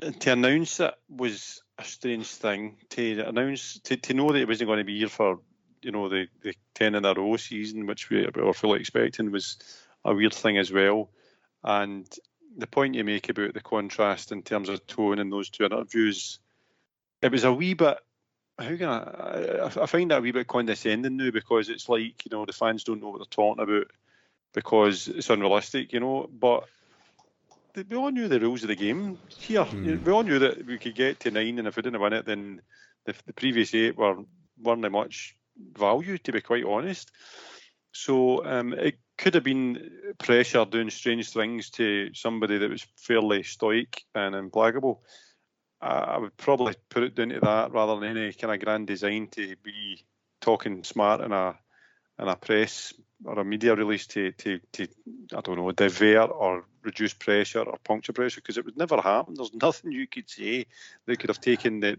And to announce it was a strange thing. To know that it wasn't going to be here for the 10 in a row season, which we were fully expecting, was a weird thing as well. And the point you make about the contrast in terms of tone in those two interviews, it was a wee bit, I find that a wee bit condescending now, because it's like, the fans don't know what they're talking about because it's unrealistic, but we all knew the rules of the game here. We all knew that we could get to 9, and if we didn't win it, then the previous 8 weren't much value, to be quite honest. So it could have been pressure doing strange things to somebody that was fairly stoic and implacable. I would probably put it down to that rather than any kind of grand design to be talking smart in a press or a media release to I don't know, divert or reduce pressure or puncture pressure, because it would never happen. There's nothing you could say that could have taken the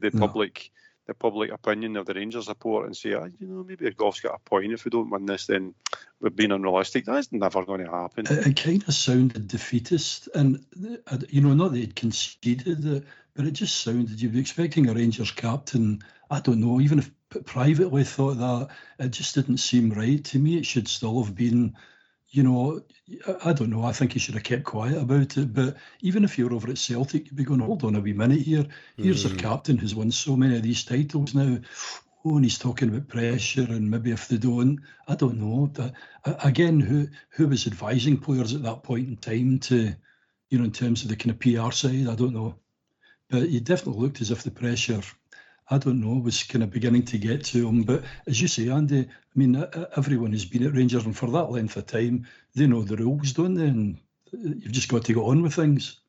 public opinion of the Rangers support and say, maybe Gough's got a point. If we don't win this, then we're being unrealistic. That's never going to happen. It kind of sounded defeatist, and not that he'd conceded it, but it just sounded, you'd be expecting a Rangers captain, I don't know, even if privately thought that, it just didn't seem right to me. It should still have been, I don't know, I think he should have kept quiet about it. But even if you're over at Celtic, you'd be going, hold on a wee minute here. Here's a captain who's won so many of these titles now. Oh, and he's talking about pressure, and maybe if they don't, I don't know. Again, who was advising players at that point in time to, in terms of the kind of PR side? I don't know. But it definitely looked as if the pressure, I don't know, was kind of beginning to get to him. But as you say, Andy, I mean, everyone who's been at Rangers and for that length of time, they know the rules, don't they? And you've just got to go on with things.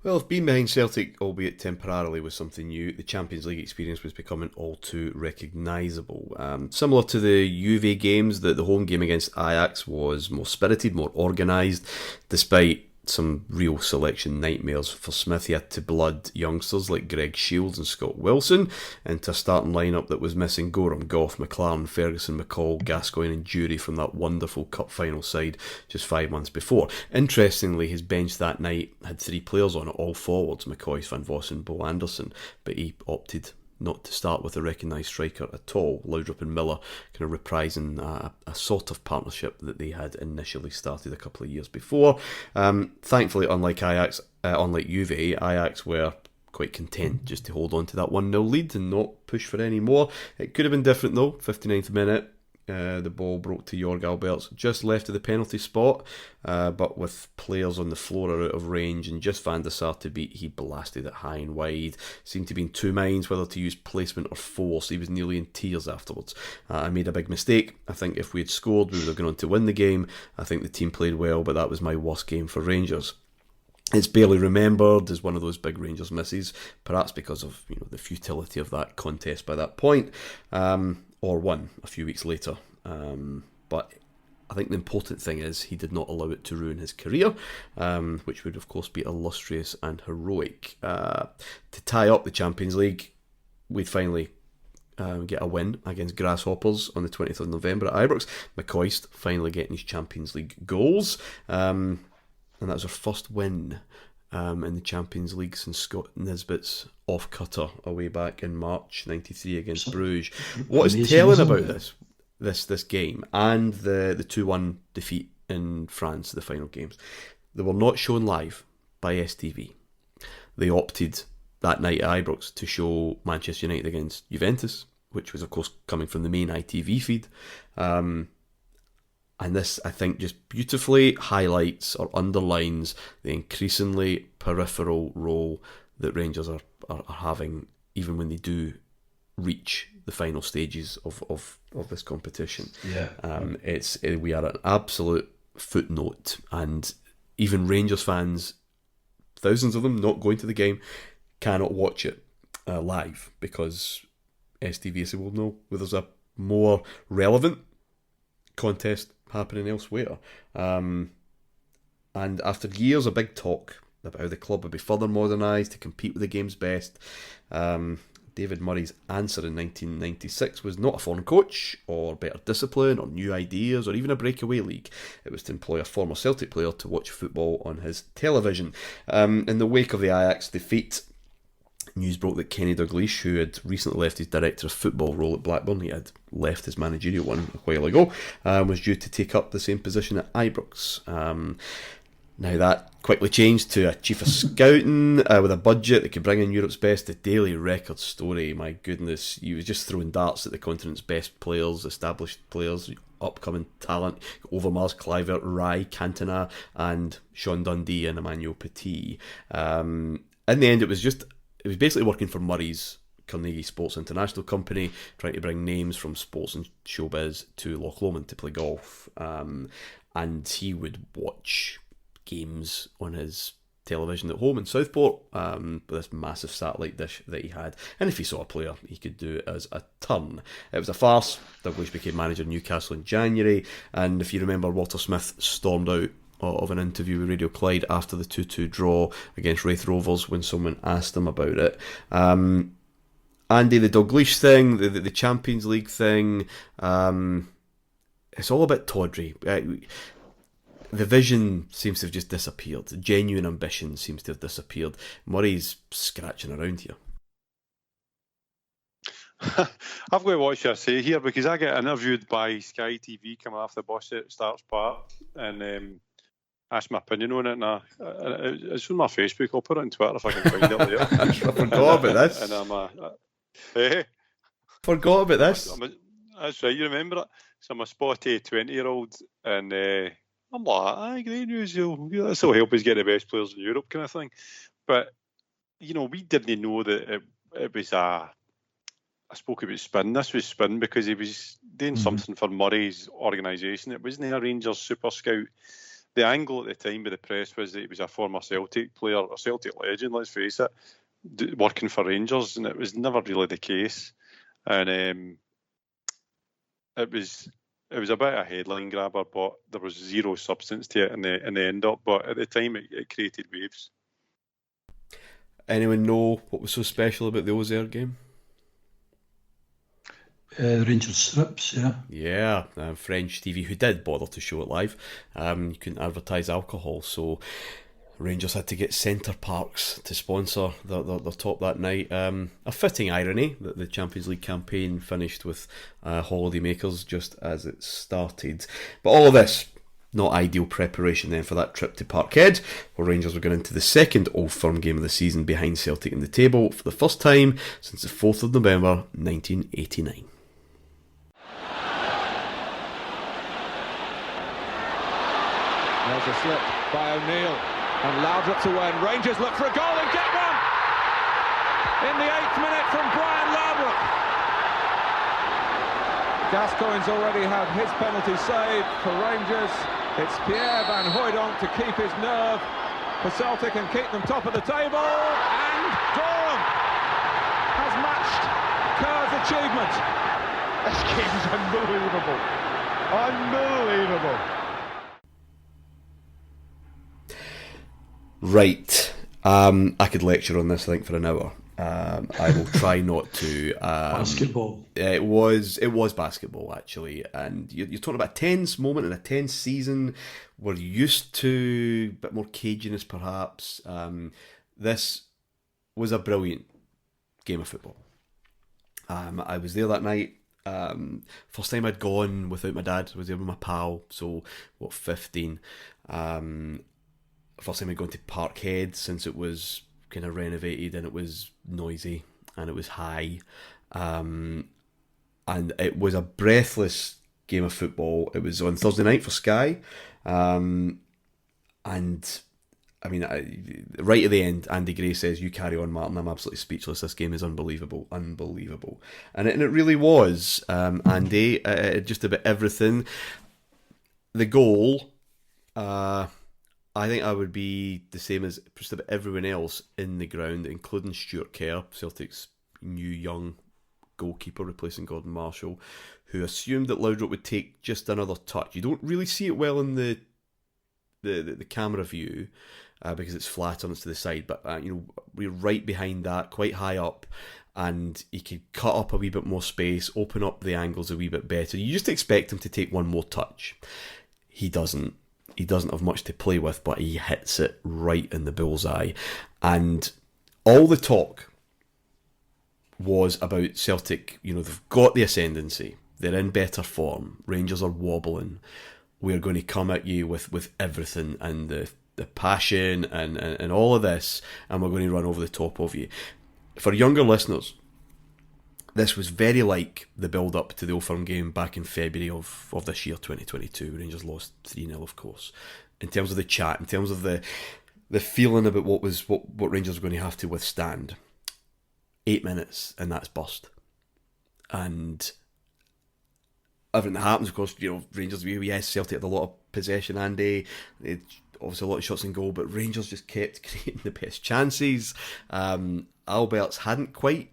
Well, if being behind Celtic, albeit temporarily, was something new, the Champions League experience was becoming all too recognisable. Similar to the Juve games, the home game against Ajax was more spirited, more organised, despite some real selection nightmares for Smith. He had to blood youngsters like Greg Shields and Scott Wilson into a starting lineup that was missing Gorham, Gough, McLaren, Ferguson, McCall, Gascoigne and Jury from that wonderful cup final side just 5 months before. Interestingly, his bench that night had 3 players on it, all forwards, McCoy, Van Vossen, Bo Anderson, but he opted not to start with a recognised striker at all. Laudrup and Miller kind of reprising a sort of partnership that they had initially started a couple of years before. Thankfully, unlike Juve, Ajax were quite content just to hold on to that 1-0 lead and not push for any more. It could have been different though. 59th minute, the ball broke to Jorg Albertz just left of the penalty spot, but with players on the floor or out of range and just Van der Sar to beat, he blasted it high and wide. Seemed to be in two minds whether to use placement or force. He was nearly in tears afterwards. I made a big mistake. I think if we had scored, we would have gone on to win the game. I think the team played well, but that was my worst game for Rangers. It's barely remembered as one of those big Rangers misses, perhaps because of the futility of that contest by that point, or won a few weeks later. But I think the important thing is he did not allow it to ruin his career, which would of course be illustrious and heroic. To tie up the Champions League, we'd finally get a win against Grasshoppers on the 20th of November at Ibrox. McCoist finally getting his Champions League goals. And that was our first win in the Champions League since Scott Nisbet's off-cutter away back in March '93 against Bruges. What is telling about this game and the 2-1 defeat in France, the final games, they were not shown live by STV. They opted that night at Ibrox to show Manchester United against Juventus, which was of course coming from the main ITV feed. And this, I think, just beautifully highlights or underlines the increasingly peripheral role that Rangers are having, even when they do reach the final stages of this competition. Yeah. We are an absolute footnote, and even Rangers fans, thousands of them not going to the game, cannot watch it live because STV said, well, no, there's a more relevant contest happening elsewhere. And after years of big talk about how the club would be further modernised to compete with the game's best, David Murray's answer in 1996 was not a foreign coach, or better discipline, or new ideas, or even a breakaway league. It was to employ a former Celtic player to watch football on his television. In the wake of the Ajax defeat, news broke that Kenny Dalglish, who had recently left his director of football role at Blackburn, he had left his managerial one a while ago, was due to take up the same position at Ibrox. Now that quickly changed to a chief of scouting with a budget that could bring in Europe's best. The Daily Record story, my goodness, he was just throwing darts at the continent's best players, established players, upcoming talent, Overmars, Kluivert, Rai, Cantona, and Sean Dundee and Emmanuel Petit. In the end, it was basically working for Murray's Carnegie Sports International Company, trying to bring names from sports and showbiz to Loch Lomond to play golf. And he would watch games on his television at home in Southport with this massive satellite dish that he had, and if he saw a player he could do it as a turn. It was a farce. Dalglish became manager of Newcastle in January, and if you remember, Walter Smith stormed out of an interview with Radio Clyde after the 2-2 draw against Wraith Rovers when someone asked him about it. Andy, the Dalglish thing, the Champions League thing, it's all a bit tawdry. The vision seems to have just disappeared. The genuine ambition seems to have disappeared. Murray's scratching around here. I've got to watch what I say here, because I get interviewed by Sky TV coming off the bus at Starts Park and asked my opinion on it. And it's on my Facebook. I'll put it on Twitter if I can find it later. I forgot about this. And I'm forgot about this. That's right, you remember it. So I'm a spotty 20-year-old, and I'm like, aye, great news. This will help us get the best players in Europe, kind of thing. But, we didn't know that it was I spoke about spin. This was spin because he was doing something for Murray's organisation. It wasn't a Rangers super scout. The angle at the time with the press was that he was a former Celtic player, a Celtic legend, let's face it, working for Rangers, and it was never really the case. And it was a bit of a headline grabber, but there was zero substance to it in the end up. But at the time, it created waves. Anyone know what was so special about the Auxerre game? Rangers strips, yeah. Yeah, French TV, who did bother to show it live. You couldn't advertise alcohol, so Rangers had to get Centre Parcs to sponsor their top that night. A fitting irony that the Champions League campaign finished with holidaymakers just as it started. But all of this, not ideal preparation then for that trip to Parkhead, where Rangers were going into the second Old Firm game of the season behind Celtic in the table for the first time since the 4th of November 1989. There's a slip by O'Neill, and Laudrup to win. Rangers look for a goal and get one in the 8th minute from Brian Laudrup. Gascoigne's already had his penalty saved for Rangers. It's Pierre van Hooijdonk to keep his nerve for Celtic and keep them top of the table. And Gorham has matched Kerr's achievement. This game is unbelievable. Unbelievable. Right. I could lecture on this, I think, for an hour. I will try not to. Basketball. It was basketball, actually. And you're talking about a tense moment in a tense season. We're used to a bit more caginess, perhaps. This was a brilliant game of football. I was there that night. First time I'd gone without my dad. I was there with my pal, so, 15. First time I'd gone to Parkhead since it was kind of renovated, and it was noisy and it was high, and it was a breathless game of football. It was on Thursday night for Sky, and I mean, right at the end, Andy Gray says, "You carry on, Martyn. I'm absolutely speechless. This game is unbelievable, unbelievable," and it really was. Andy, just about everything. The goal, I think I would be the same as just about everyone else in the ground, including Stuart Kerr, Celtic's new young goalkeeper replacing Gordon Marshall, who assumed that Laudrup would take just another touch. You don't really see it well in the camera view because it's flat on it's to the side, but we're right behind that, quite high up, and he could cut up a wee bit more space, open up the angles a wee bit better. You just expect him to take one more touch. He doesn't. He doesn't have much to play with, but he hits it right in the bullseye. And all the talk was about Celtic. They've got the ascendancy. They're in better form. Rangers are wobbling. We're going to come at you with everything and the passion and all of this, and we're going to run over the top of you. For younger listeners, this was very like the build-up to the Old Firm game back in February of this year, 2022. Rangers lost 3-0, of course. In terms of the chat, in terms of the feeling about what Rangers were going to have to withstand. 8 minutes, and that's bust. And everything that happens, of course, Rangers, yes, Celtic had a lot of possession, Andy. Obviously a lot of shots in goal, but Rangers just kept creating the best chances. Alberts hadn't quite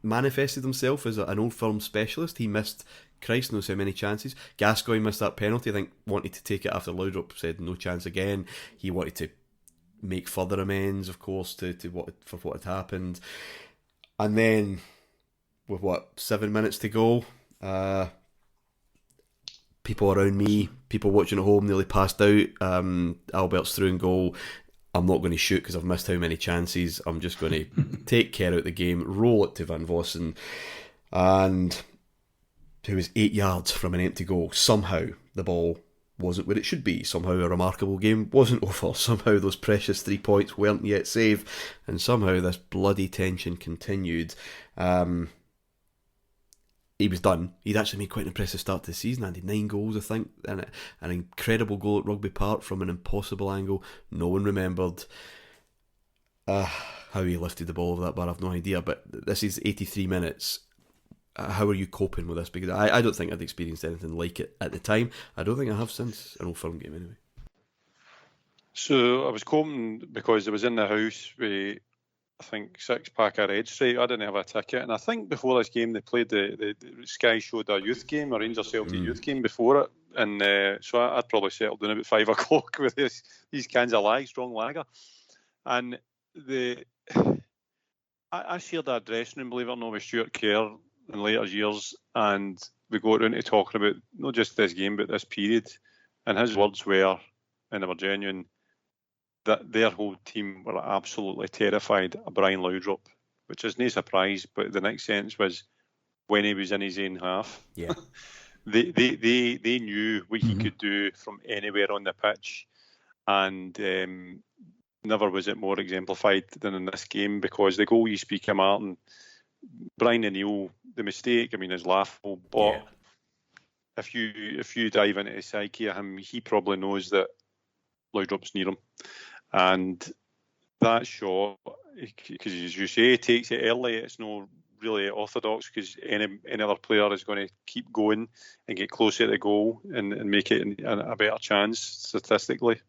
manifested himself as an Old Firm specialist. He missed Christ knows how many chances. Gascoigne missed that penalty, I think, wanted to take it after Laudrup said no chance again. He wanted to make further amends, of course, for what had happened. And then, with 7 minutes to go, people around me, people watching at home, nearly passed out. Albert's through in goal. I'm not going to shoot because I've missed how many chances. I'm just going to take care out the game, roll it to Van Vossen, and who was 8 yards from an empty goal. Somehow the ball wasn't where it should be. Somehow a remarkable game wasn't over. Somehow those precious 3 points weren't yet saved, and somehow this bloody tension continued. He was done. He'd actually made quite an impressive start to the season, Andy. 9 goals, I think, and an incredible goal at Rugby Park from an impossible angle. No one remembered how he lifted the ball over that bar. I've no idea, but this is 83 minutes. How are you coping with this? Because I don't think I'd experienced anything like it at the time. I don't think I have since an Old Firm game anyway. So I was coping because I was in the house with, I think, 6-pack of Red Stripe. I didn't have a ticket, and I think before this game they played the Sky showed a youth game, a Rangers Celtic youth game before it, and so I'd probably settled down about 5 o'clock with these cans of strong lager, and I shared that dressing room, believe it or not, with Stuart Kerr in later years, and we got around to talking about not just this game but this period, and his words were, and they were genuine, that their whole team were absolutely terrified of Brian Laudrup, which is no surprise, but the next sentence was when he was in his own half. Yeah. they knew what he could do from anywhere on the pitch, and never was it more exemplified than in this game, because the goal you speak of, Martyn, Brian O'Neill, the mistake, I mean, is laughable, but if you dive into the psyche of him, he probably knows that Laudrup's near him, and that shot, because as you say, he takes it early. It's not really orthodox, because any other player is going to keep going and get closer to the goal and make it a better chance statistically.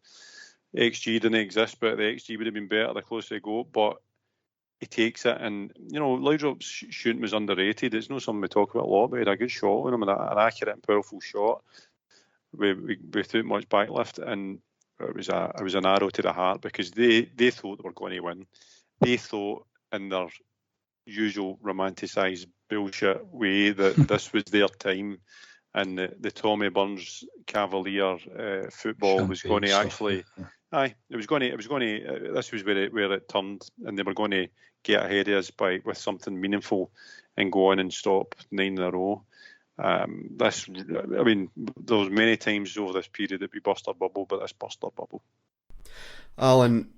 XG didn't exist, but the XG would have been better the closer they go. But he takes it, and Laudrup's shooting was underrated. It's not something we talk about a lot, but he had a good shot on him, and an accurate and powerful shot without much backlift, and it was an arrow to the heart, because they thought they were going to win. They thought, in their usual romanticised bullshit way, that this was their time, and the Tommy Burns Cavalier football was going to actually. Aye, it was going to. This was where it turned, and they were going to get ahead of us with something meaningful, and go on and stop 9 in a row. There was many times over this period that we burst our bubble, but this burst our bubble. Alan,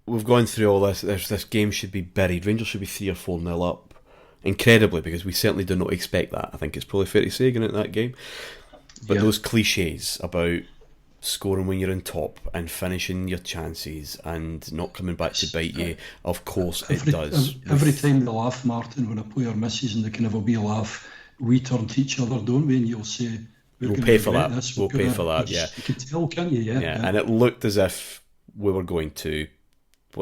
we've gone through all this. This game should be buried. Rangers should be 3 or 4-0 up. Incredibly, because we certainly do not expect that. I think it's probably fair to say going into that game. But those cliches about scoring when you're on top and finishing your chances and not coming back to bite you. Of course it does. Every time they laugh, Martyn, when a player misses and they can have a wee laugh, we turn to each other, don't we? And you'll say, we'll pay for that. We'll pay for that, yeah. You can tell, can't you? Yeah. And it looked as if we were going to,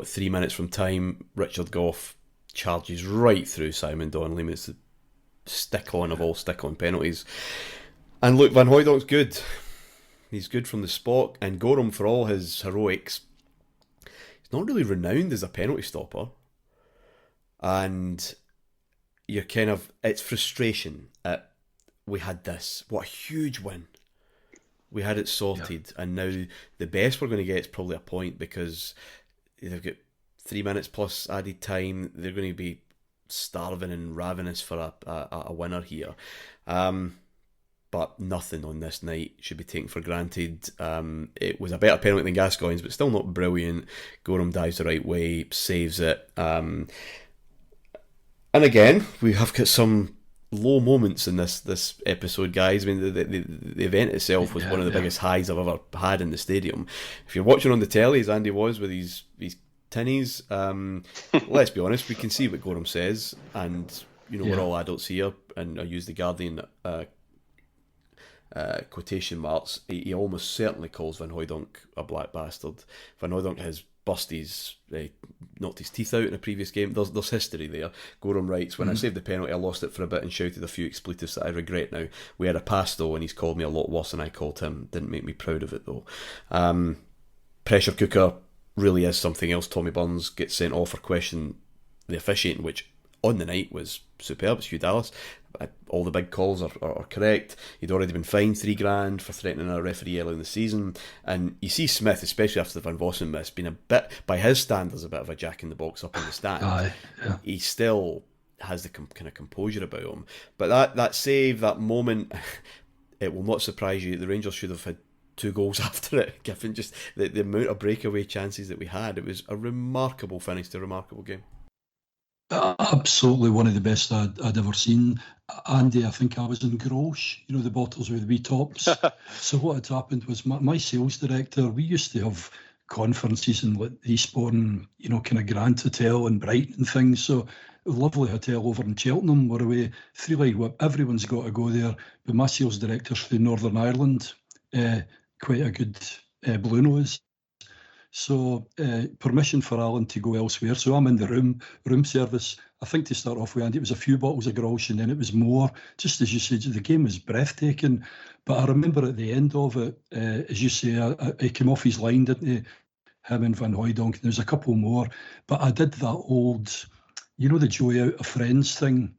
3 minutes from time, Richard Gough charges right through Simon Donnelly. It's the stick-on of all stick-on penalties. And look, Van Hooydonk's good. He's good from the spot. And Goram, for all his heroics, he's not really renowned as a penalty stopper. And you're kind of, it's frustration at, we had this. What a huge win. We had it sorted. And now the best we're going to get is probably a point, because they've got 3 minutes plus added time. They're going to be starving and ravenous for a winner here. But nothing on this night should be taken for granted. It was a better penalty than Gascoigne's, but still not brilliant. Goram dives the right way, saves it. And again, we have got some low moments in this episode, guys. I mean, the event itself was one of the biggest highs I've ever had in the stadium. If you're watching on the telly, as Andy was with these tinnies, let's be honest, we can see what Goram says, and we're all adults here, and I use the Guardian quotation marks. He almost certainly calls Van Hooijdonk a black bastard. Van Hooijdonk has knocked his teeth out in a previous game. There's history there. Goram writes, when I saved the penalty, I lost it for a bit and shouted a few expletives that I regret now. We had a pass though, and he's called me a lot worse than I called him. Didn't make me proud of it though. Pressure cooker really is something else. Tommy Burns gets sent off for questioning the officiating, which on the night was superb. It's Hugh Dallas. All the big calls are correct. He'd already been fined $3,000 for threatening a referee early in the season. And you see Smith, especially after the Van Vossen miss, being a bit, by his standards, a bit of a jack in the box up in the stand. He still has the kind of composure about him. But that save, that moment, it will not surprise you. The Rangers should have had 2 goals after it, given just the amount of breakaway chances that we had. It was a remarkable finish to a remarkable game. Absolutely one of the best I'd ever seen. Andy, I think I was in Gough, the bottles with the wee tops. So what had happened was my sales director, we used to have conferences in the Eastbourne, kind of Grand Hotel in Brighton and things. So a lovely hotel over in Cheltenham, we're away 3 leg whip. Everyone's got to go there. But my sales director's from Northern Ireland, quite a good blue nose. So permission for Alan to go elsewhere. So I'm in the room service. I think to start off with, Andy, it was a few bottles of Gough, and then it was more. Just as you said, the game was breathtaking. But I remember at the end of it, as you say, he came off his line, didn't he? Him and Van Hooijdonk. There's a couple more. But I did that old, the Joy Out of Friends thing,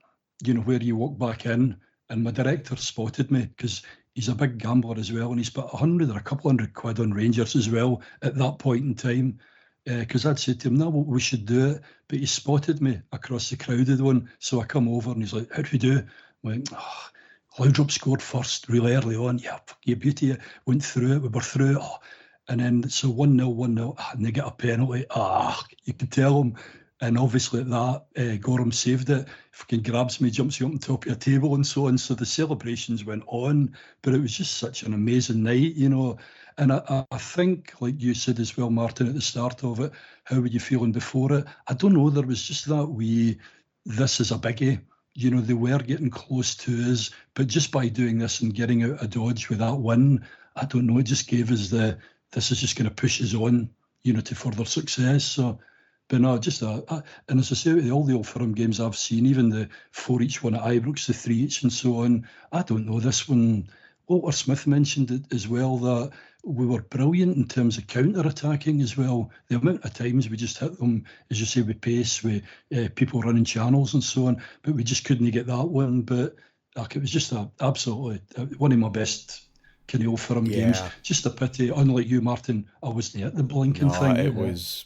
where you walk back in, and my director spotted me because he's a big gambler as well, and he's put 100 or a couple £100 on Rangers as well at that point in time. Because I'd said to him, no, we should do it. But he spotted me across the crowded one. So I come over and he's like, how do we do? I went, Laudrup scored first really early on. Yeah, fuck you, beauty. Went through it. We were through it. And then, so 1-0, 1-0. And they get a penalty. You could tell him. And obviously at that, Goram saved it. Fucking grabs me, jumps you up on top of your table and so on. So the celebrations went on. But it was just such an amazing night, And I think, like you said as well, Martyn, at the start of it, how were you feeling before it? I don't know, there was just that this is a biggie. They were getting close to us, but just by doing this and getting out of Dodge with that win, I don't know, it just gave us this is just going to push us on, to further success. So, but no, just and as I say, all the Old Firm games I've seen, even the 4 each one at Ibrox, the 3 each and so on, I don't know, this one, Walter Smith mentioned it as well, that we were brilliant in terms of counter-attacking as well. The amount of times we just hit them, as you say, with pace, with people running channels and so on, but we just couldn't get that one. But it was just absolutely one of my best kind of Old Firm games. Just a pity, unlike you, Martyn, I wasn't at the blinking thing. It was...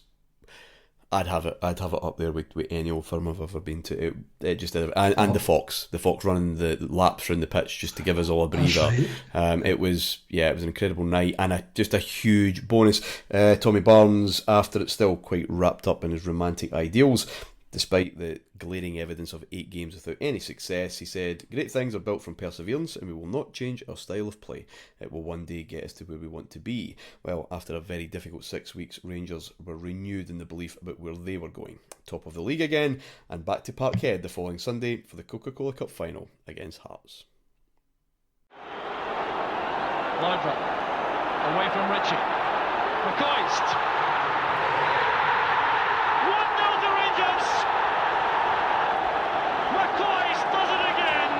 I'd have it up there with any Old Firm I've ever been to. It just did, and the Fox running the laps around the pitch just to give us all a breather. Right. It was an incredible night, and just a huge bonus. Tommy Burns, after it's still quite wrapped up in his romantic ideals, Despite the glaring evidence of 8 games without any success, he said, "Great things are built from perseverance and we will not change our style of play. It will one day get us to where we want to be." Well, after a very difficult 6 weeks, Rangers were renewed in the belief about where they were going. Top of the league again, and back to Parkhead the following Sunday for the Coca-Cola Cup final against Hearts. Laudrup, away from Ritchie. McCoist. 1-0 to Rangers. McCoist does it again.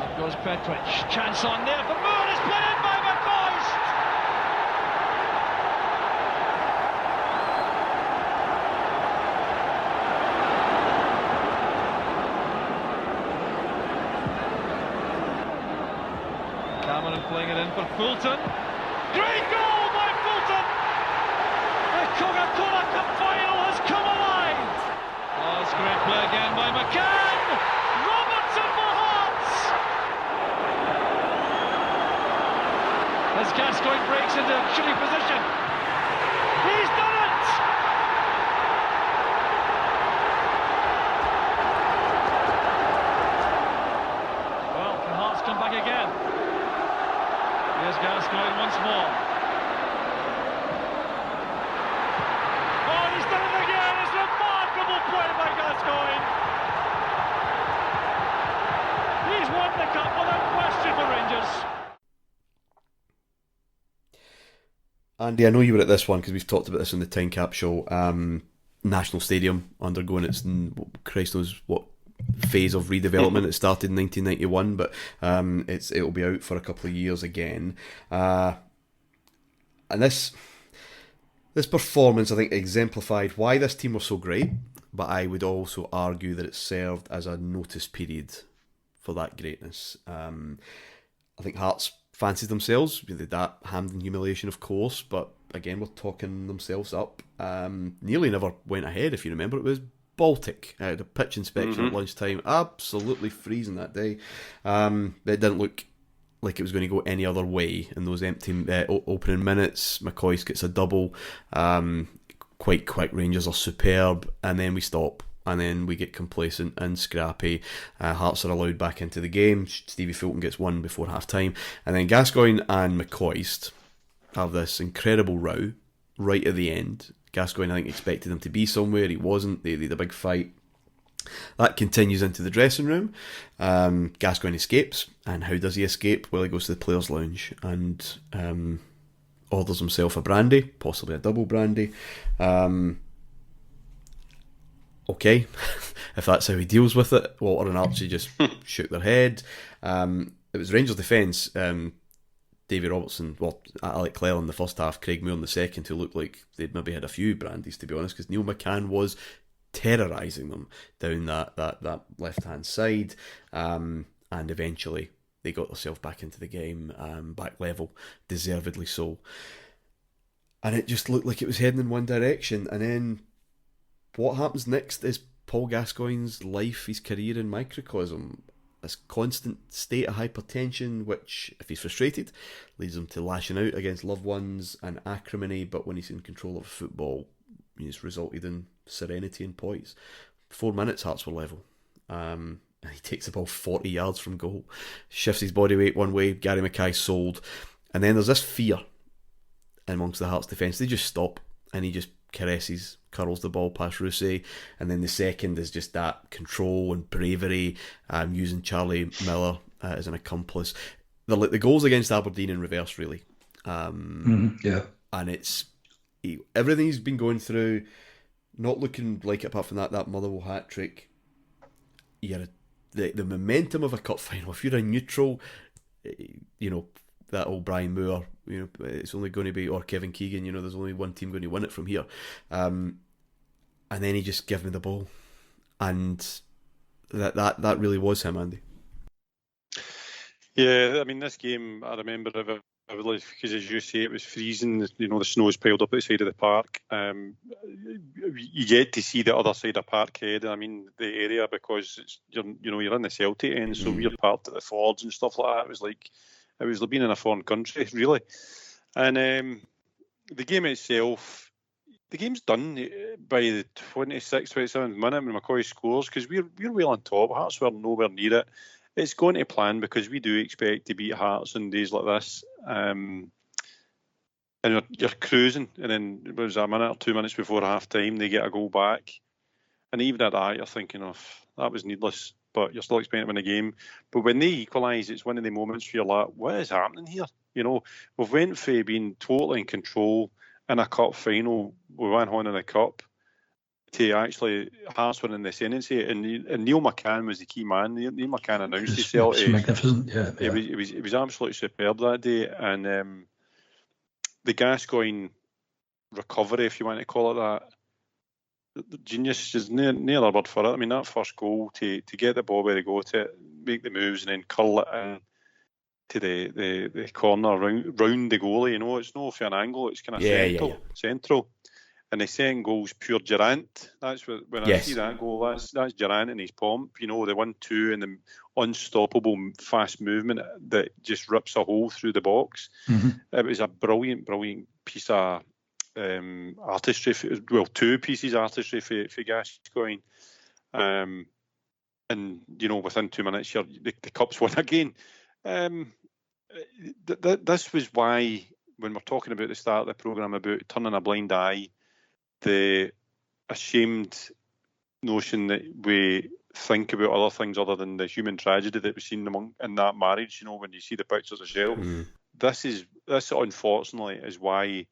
Up goes Petrich. Chance on there for Moore. It's put in by McCoist. Cameron playing it in for Fulton. Great goal by Fulton! The Coca-Cola Cup final has come alive! Oh, it's great play again by McCann! Robertson for Hearts! As Gascoigne breaks into shooting position. He's done it! Well, can Hearts come back again? Here's Gascoigne once more. Oh, he's done it again! It's a remarkable play by Gascoigne! He's won the cup without question for Rangers. Andy, I know you were at this one because we've talked about this on the Time Cap show. National Stadium undergoing its, Christ knows what phase of redevelopment. It started in 1991, but it'll be out for a couple of years again. And this performance, I think, exemplified why this team was so great, but I would also argue that it served as a notice period for that greatness. I think Hearts fancied themselves. They did that Hampden humiliation, of course, but again, we're talking themselves up. Nearly never went ahead, if you remember. It was Baltic. The pitch inspection at lunchtime, absolutely freezing that day. It didn't look like it was going to go any other way in those empty opening minutes. McCoist gets a double. Quite quick. Rangers are superb, and then we stop, and then we get complacent and scrappy. Hearts are allowed back into the game. Stevie Fulton gets one before half time, and then Gascoigne and McCoist have this incredible row right at the end. Gascoigne, I think, expected him to be somewhere. He wasn't. They had a big fight. That continues into the dressing room. Gascoigne escapes. And how does he escape? Well, he goes to the players' lounge and orders himself a brandy, possibly a double brandy. Okay, if that's how he deals with it. Walter and Archie just shook their head. It was Rangers' defence. Davy Robertson, Alec Clell in the first half, Craig Moore in the second, who looked like they'd maybe had a few brandies, to be honest, because Neil McCann was terrorising them down that left-hand side. And eventually they got themselves back into the game, back level, deservedly so. And it just looked like it was heading in one direction. And then what happens next is Paul Gascoigne's life, his career in microcosm. This constant state of hypertension, which, if he's frustrated, leads him to lashing out against loved ones and acrimony, but when he's in control of football, it's resulted in serenity and poise. 4 minutes, Hearts were level. And he takes the ball 40 yards from goal, shifts his body weight one way, Gary Mackay sold, and then there's this fear amongst the Hearts defence. They just stop, and he just curls the ball past Rousset, and then the second is just that control and bravery, using Charlie Miller as an accomplice. They're like the goals against Aberdeen in reverse, really. Yeah. And it's everything he's been going through, not looking like it apart from that Motherwell hat-trick. The momentum of a cup final, if you're a neutral, that old Brian Moore, it's only going to be, or Kevin Keegan, there's only one team going to win it from here. And then he just gave me the ball. And that really was him, Andy. Yeah, I mean, this game, I remember vividly, because as you say, it was freezing, the snow's piled up outside of the park. You get to see the other side of Parkhead, I mean, the area, because you're in the Celtic end, so we're parked at the Fords and stuff like that. It was like being in a foreign country, really. And the game itself, the game's done by the 26th, 27th minute when McCoy scores, because we're well on top. Hearts were nowhere near it. It's going to plan, because we do expect to beat Hearts on days like this. And you're cruising, and then it was a minute or 2 minutes before half time, they get a goal back. And even at that, you're thinking, that was needless, but you're still expecting to win a game. But when they equalise, it's one of the moments where you're like, what is happening here? We've went from being totally in control in a cup final, we went on in the cup, to actually Hearts winning the ascendancy, and Neil McCann was the key man. Neil McCann announced himself. It's magnificent, yeah. He was absolutely superb that day, and the Gascoigne recovery, if you want to call it that, genius is near a word for it. I mean, that first goal to get the ball where they go to it, make the moves, and then curl it in to the corner round the goalie. It's no for an angle, it's kind of central. And the second goal's pure Durant. That's when I see that goal, that's Durant and his pomp. The 1-2 and the unstoppable fast movement that just rips a hole through the box. Mm-hmm. It was a brilliant piece of artistry. Two pieces of artistry for Gascoigne. And within 2 minutes, the Cup's won again. This was why, when we're talking about the start of the programme about turning a blind eye, the ashamed notion that we think about other things other than the human tragedy that we've seen in that marriage, when you see the pictures of Shell. This unfortunately is why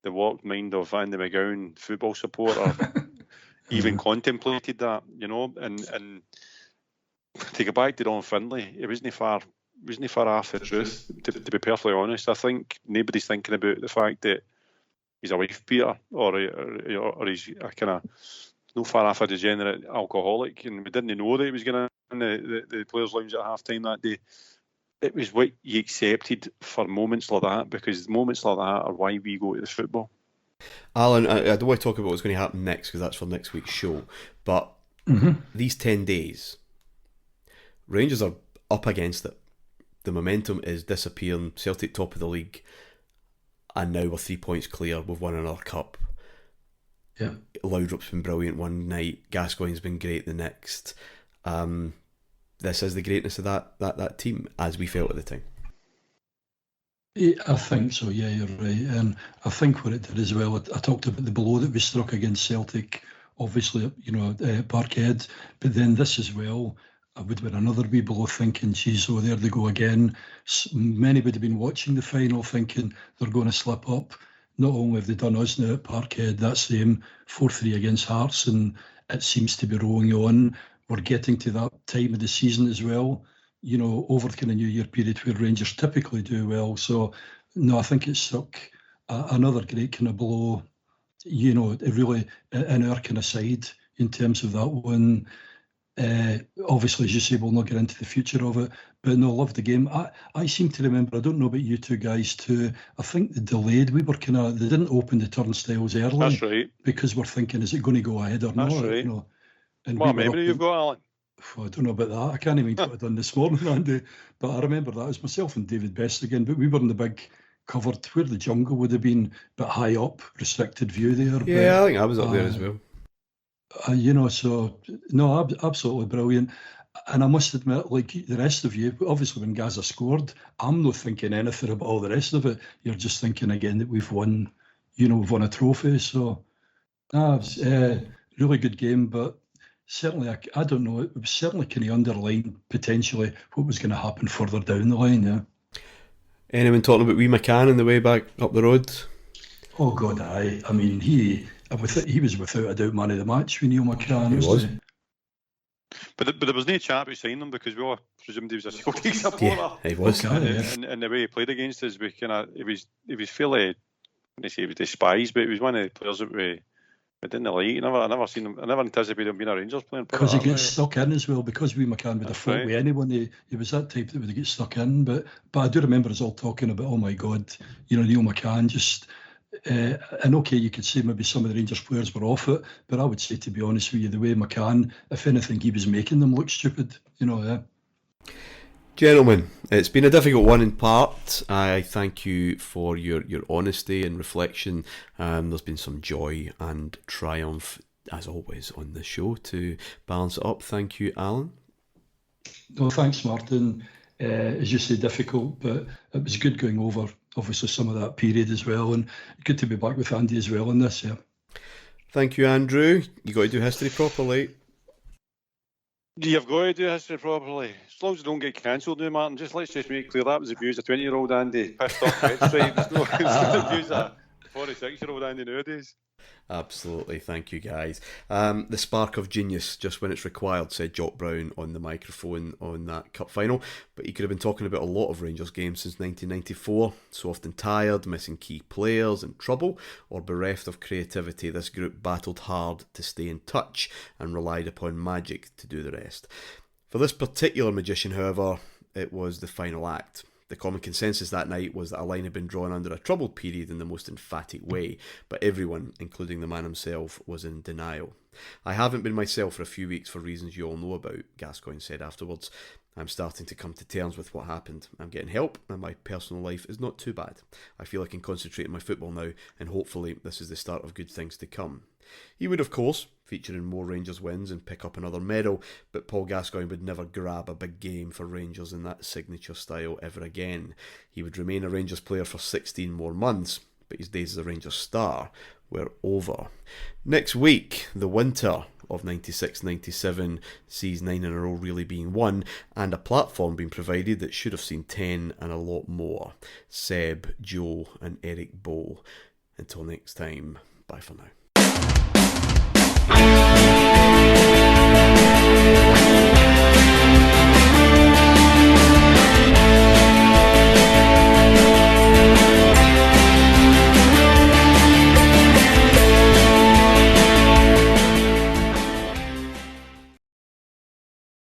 the warped mind of Andy McGowan football supporter even contemplated that, and to go back to Don Findlay, it wasn't far off the truth, to be perfectly honest. I think nobody's thinking about the fact that he's a wife beater, or he's a kind of no far off a degenerate alcoholic, and we didn't know that he was going to in the players' lounge at half time that day. It was what you accepted for moments like that, because moments like that are why we go to the football. Alan, I don't want to talk about what's going to happen next, because that's for next week's show, but these 10 days, Rangers are up against it. The momentum is disappearing. Celtic top of the league, and now we're 3 points clear. We've won another cup. Yeah, Loudrop's been brilliant one night. Gascoigne's been great the next. This is the greatness of that team, as we felt at the time. I think so. Yeah, you're right. And I think what it did as well, I talked about the blow that we struck against Celtic. Obviously, Parkhead, but then this as well. I would have been another wee blow, thinking, geez, there they go again. Many would have been watching the final thinking they're going to slip up. Not only have they done us now at Parkhead, that's them 4-3 against Hearts, and it seems to be rolling on. We're getting to that time of the season as well, over the kind of New Year period where Rangers typically do well. So, no, I think it struck another great kind of blow, really in our kind of side in terms of that one. Obviously, as you say, we'll not get into the future of it, but no, I love the game. I seem to remember, I don't know about you two guys too, I think they didn't open the turnstiles early. That's right. Because we're thinking, is it going to go ahead or not? That's right. And what memory you've got, Alan? I don't know about that. I can't even get it done this morning, Andy. But I remember that. It was myself and David Best again, but we were in the big covered, where the jungle would have been, but high up, restricted view there. Yeah, I think I was up there as well. So, no, absolutely brilliant. And I must admit, like the rest of you, obviously when Gaza scored, I'm not thinking anything about all the rest of it. You're just thinking again that we've won a trophy. So, it was a really good game, but certainly, I don't know, it was certainly kind of underlined potentially what was going to happen further down the line, yeah. Anyone talking about wee McCann on the way back up the road? Oh, God, aye. I mean, he was without a doubt man of the match with Neil McCann. He was. But there was no chat about signing him, because we all presumed he was a Celtic supporter. Yeah, he was. And the way he played against us, he was fairly, I wouldn't say he was despised, but he was one of the players that we didn't like. I never seen him. I never anticipated him being a Rangers player. Because he gets stuck in as well. Because wee McCann would have fought with anyone. He was that type that would get stuck in. But I do remember us all talking about, oh my God, Neil McCann just. And okay, you could say maybe some of the Rangers players were off it, but I would say, to be honest with you, the way McCann, if anything, he was making them look stupid. Gentlemen, it's been a difficult one in part. I thank you for your honesty and reflection. There's been some joy and triumph, as always, on the show to balance it up. Thank you, Alan. No, thanks, Martyn. As you say, difficult, but it was good going over, obviously, some of that period as well, and good to be back with Andy as well on this, yeah. Thank you, Andrew. You got to do history properly. You've got to do history properly. As long as you don't get cancelled now, Martyn, let's just make clear that was the views of 20-year-old Andy. Pissed off red stripes. No, it's the views of 46-year-old Andy nowadays. Absolutely, thank you guys. The spark of genius, just when it's required, said Jock Brown on the microphone on that cup final. But he could have been talking about a lot of Rangers games since 1994. So often tired, missing key players, in trouble, or bereft of creativity, this group battled hard to stay in touch and relied upon magic to do the rest. For this particular magician, however, it was the final act. The common consensus that night was that a line had been drawn under a troubled period in the most emphatic way, but everyone, including the man himself, was in denial. I haven't been myself for a few weeks for reasons you all know about, Gascoigne said afterwards. I'm starting to come to terms with what happened. I'm getting help, and my personal life is not too bad. I feel I can concentrate on my football now, and hopefully this is the start of good things to come. He would, of course, feature in more Rangers wins and pick up another medal, but Paul Gascoigne would never grab a big game for Rangers in that signature style ever again. He would remain a Rangers player for 16 more months, but his days as a Rangers star were over. Next week, the winter of 96-97 sees 9 in a row really being won, and a platform being provided that should have seen 10 and a lot more. Seb, Joe and Eric Bow. Until next time, bye for now.